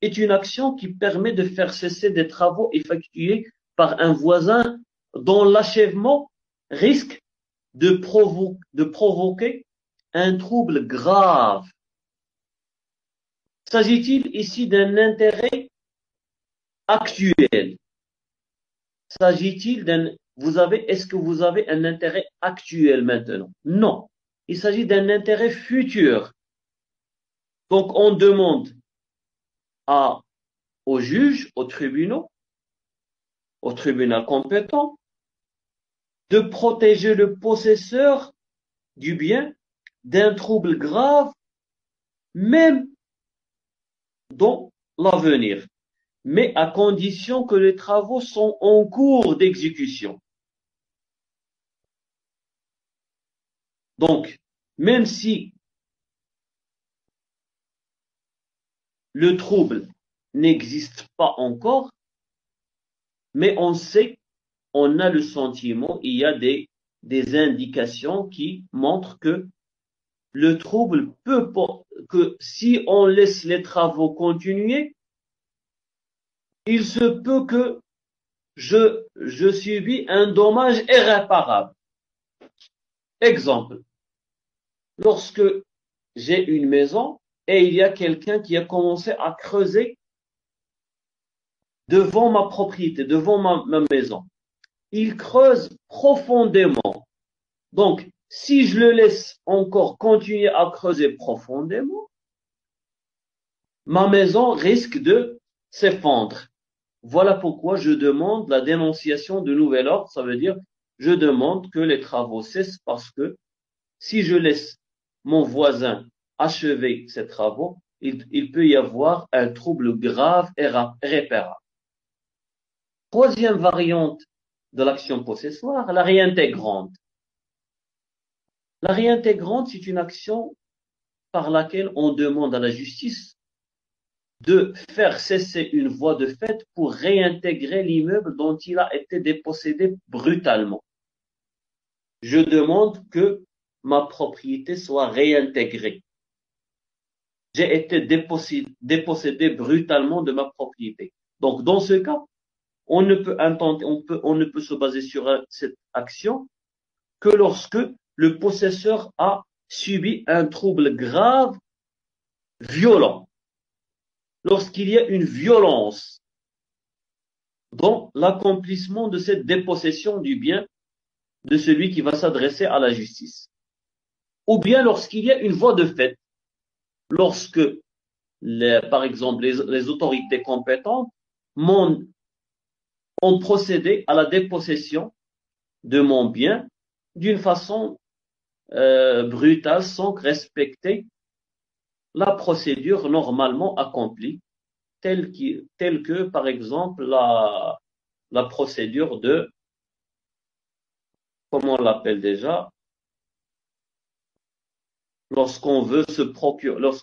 est une action qui permet de faire cesser des travaux effectués par un voisin dont l'achèvement risque de provoquer un trouble grave. S'agit-il ici d'un intérêt actuel? Est-ce que vous avez un intérêt actuel maintenant? Non. Il s'agit d'un intérêt futur. Donc, on demande aux juges, aux tribunaux, au tribunal compétent, de protéger le possesseur du bien d'un trouble grave, même dans l'avenir, mais à condition que les travaux sont en cours d'exécution. Donc, même si le trouble n'existe pas encore, mais on sait, on a le sentiment, il y a des indications qui montrent que le trouble que si on laisse les travaux continuer, il se peut que je subis un dommage irréparable. Exemple, lorsque j'ai une maison et il y a quelqu'un qui a commencé à creuser devant ma propriété, devant ma maison. Il creuse profondément. Donc, si je le laisse encore continuer à creuser profondément, ma maison risque de s'effondrer. Voilà pourquoi je demande la dénonciation de nouvel ordre. Ça veut dire, je demande que les travaux cessent parce que si je laisse mon voisin achever ses travaux, il peut y avoir un trouble grave et irréparable. Troisième variante de l'action possessoire, la réintégrante. La réintégrante, c'est une action par laquelle on demande à la justice de faire cesser une voie de fait pour réintégrer l'immeuble dont il a été dépossédé brutalement. Je demande que ma propriété soit réintégrée. J'ai été dépossédé brutalement de ma propriété. Donc, dans ce cas, on ne peut se baser sur cette action que lorsque le possesseur a subi un trouble grave, violent. Lorsqu'il y a une violence dans l'accomplissement de cette dépossession du bien de celui qui va s'adresser à la justice. Ou bien lorsqu'il y a une voie de fait, lorsque, par exemple, les autorités compétentes ont procédé à la dépossession de mon bien d'une façon brutale, sans respecter la procédure normalement accomplie, telle que, par exemple, la procédure de, comment on l'appelle déjà, lorsque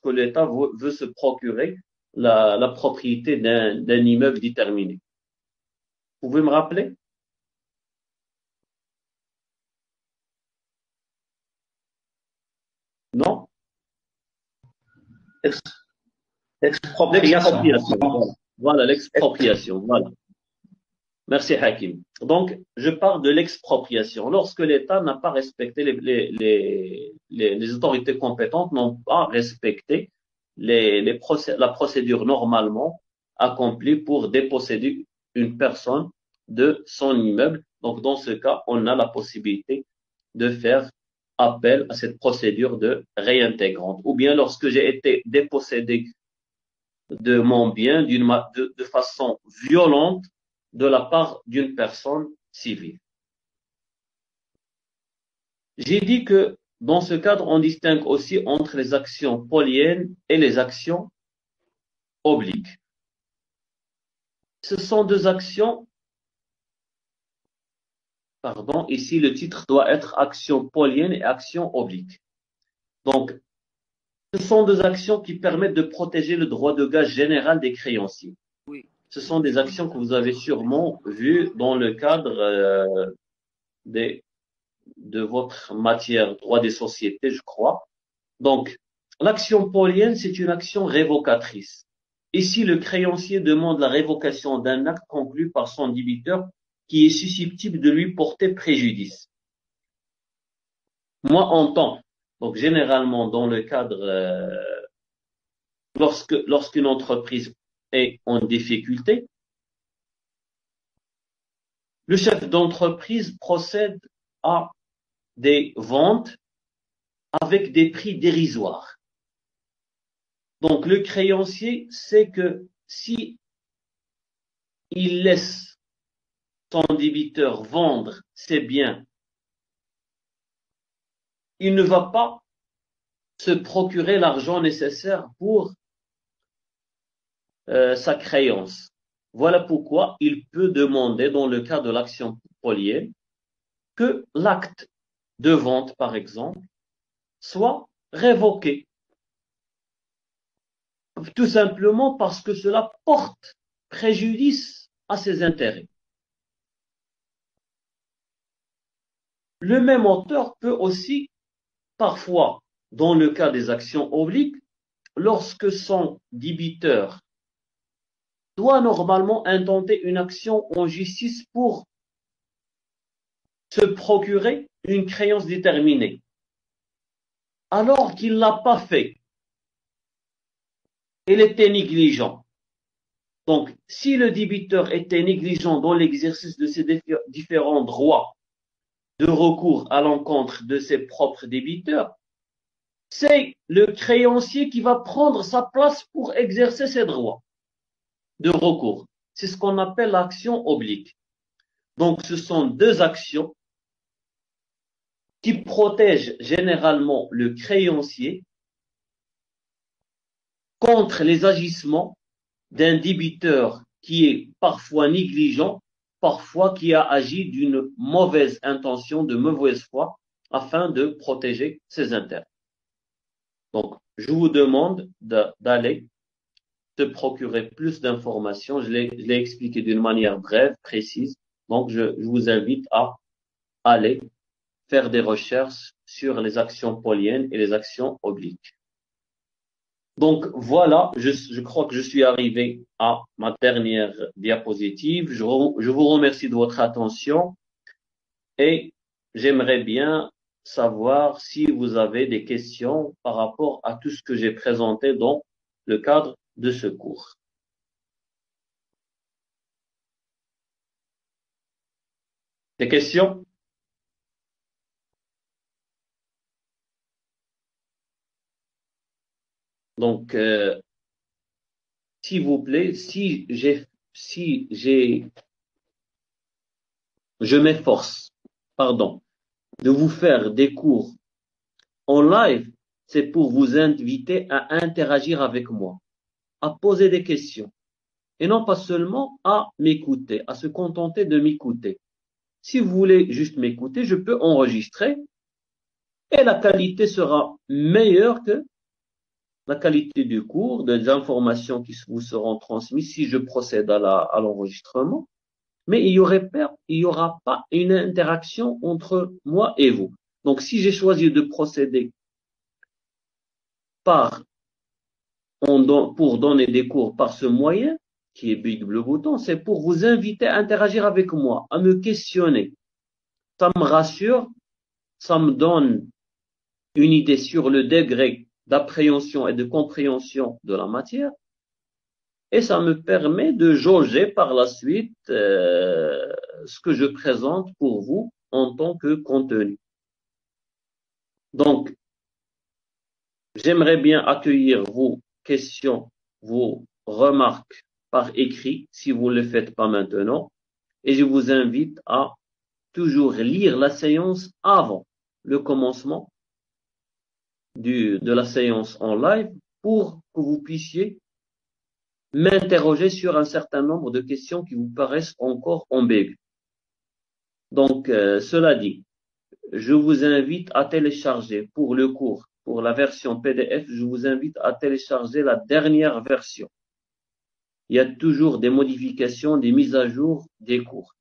l'État veut se procurer la propriété d'un immeuble déterminé. Vous pouvez me rappeler? Non? Expropriation. L'expropriation. Voilà, l'expropriation. Voilà. Merci Hakim. Donc, je parle de l'expropriation. Lorsque l'État n'a pas respecté, les autorités compétentes n'ont pas respecté la procédure normalement accomplie pour déposséder une personne de son immeuble. Donc, dans ce cas, on a la possibilité de faire appel à cette procédure de réintégrante. Ou bien lorsque j'ai été dépossédé de mon bien de façon violente de la part d'une personne civile. J'ai dit que dans ce cadre, on distingue aussi entre les actions poliennes et les actions obliques. Ce sont deux actions, pardon, ici le titre doit être action polienne et action oblique. Donc, ce sont deux actions qui permettent de protéger le droit de gage général des créanciers. Oui. Ce sont des actions que vous avez sûrement vues dans le cadre de votre matière droit des sociétés, je crois. Donc, l'action polienne, c'est une action révocatrice. Ici, le créancier demande la révocation d'un acte conclu par son débiteur qui est susceptible de lui porter préjudice. Moi, donc généralement dans le cadre, lorsqu'une entreprise est en difficulté, le chef d'entreprise procède à des ventes avec des prix dérisoires. Donc, le créancier sait que si il laisse son débiteur vendre ses biens, il ne va pas se procurer l'argent nécessaire pour sa créance. Voilà pourquoi il peut demander, dans le cas de l'action polienne, que l'acte de vente, par exemple, soit révoqué. Tout simplement parce que cela porte préjudice à ses intérêts. Le même auteur peut aussi, parfois, dans le cas des actions obliques, lorsque son débiteur doit normalement intenter une action en justice pour se procurer une créance déterminée, alors qu'il ne l'a pas fait, il était négligent. Donc, si le débiteur était négligent dans l'exercice de ses différents droits de recours à l'encontre de ses propres débiteurs, c'est le créancier qui va prendre sa place pour exercer ses droits de recours. C'est ce qu'on appelle l'action oblique. Donc, ce sont deux actions qui protègent généralement le créancier contre les agissements d'un débiteur qui est parfois négligent, parfois qui a agi d'une mauvaise intention, de mauvaise foi, afin de protéger ses intérêts. Donc, je vous demande d'aller te procurer plus d'informations. Je l'ai expliqué d'une manière brève, précise. Donc, je vous invite à aller faire des recherches sur les actions poliennes et les actions obliques. Donc voilà, je crois que je suis arrivé à ma dernière diapositive. Je vous remercie de votre attention et j'aimerais bien savoir si vous avez des questions par rapport à tout ce que j'ai présenté dans le cadre de ce cours. Des questions? Donc, s'il vous plaît, je m'efforce, pardon, de vous faire des cours en live, c'est pour vous inviter à interagir avec moi, à poser des questions, et non pas seulement à m'écouter, à se contenter de m'écouter. Si vous voulez juste m'écouter, je peux enregistrer et la qualité sera meilleure que la qualité du cours, des informations qui vous seront transmises si je procède à l'enregistrement. Mais il y aura pas une interaction entre moi et vous. Donc, si j'ai choisi de procéder par, pour donner des cours par ce moyen, qui est Big Blue Bouton, c'est pour vous inviter à interagir avec moi, à me questionner. Ça me rassure, ça me donne une idée sur le degré d'appréhension et de compréhension de la matière, et ça me permet de jauger par la suite ce que je présente pour vous en tant que contenu. Donc, j'aimerais bien accueillir vos questions, vos remarques par écrit, si vous ne le faites pas maintenant, et je vous invite à toujours lire la séance avant le commencement de la séance en live pour que vous puissiez m'interroger sur un certain nombre de questions qui vous paraissent encore ambiguës. Donc, cela dit, je vous invite à télécharger pour le cours, pour la version PDF, je vous invite à télécharger la dernière version. Il y a toujours des modifications, des mises à jour des cours.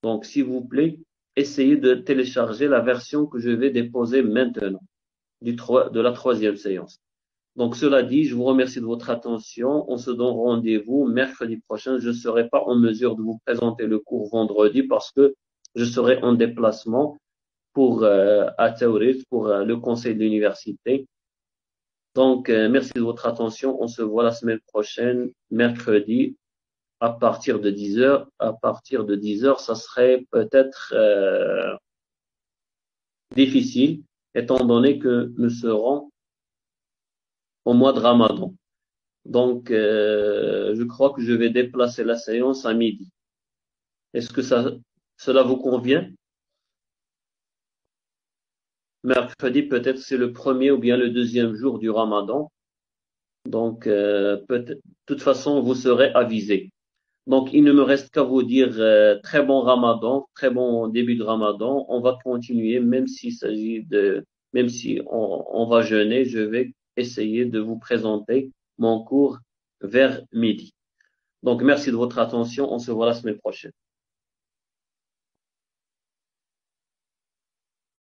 Donc, s'il vous plaît, essayez de télécharger la version que je vais déposer maintenant, de la troisième séance. Donc, cela dit, je vous remercie de votre attention. On se donne rendez-vous mercredi prochain. Je ne serai pas en mesure de vous présenter le cours vendredi parce que je serai en déplacement à Taourif pour le conseil de l'université. Donc, merci de votre attention. On se voit la semaine prochaine, mercredi, à partir de 10 heures. À partir de 10 heures, ça serait peut-être difficile, étant donné que nous serons au mois de Ramadan. Donc, je crois que je vais déplacer la séance à midi. Est-ce que cela vous convient? Mercredi, peut-être c'est le premier ou bien le deuxième jour du Ramadan. Donc, de toute façon, vous serez avisé. Donc, il ne me reste qu'à vous dire très bon Ramadan, très bon début de Ramadan. On va continuer, même si on va jeûner, je vais essayer de vous présenter mon cours vers midi. Donc, merci de votre attention. On se voit la semaine prochaine.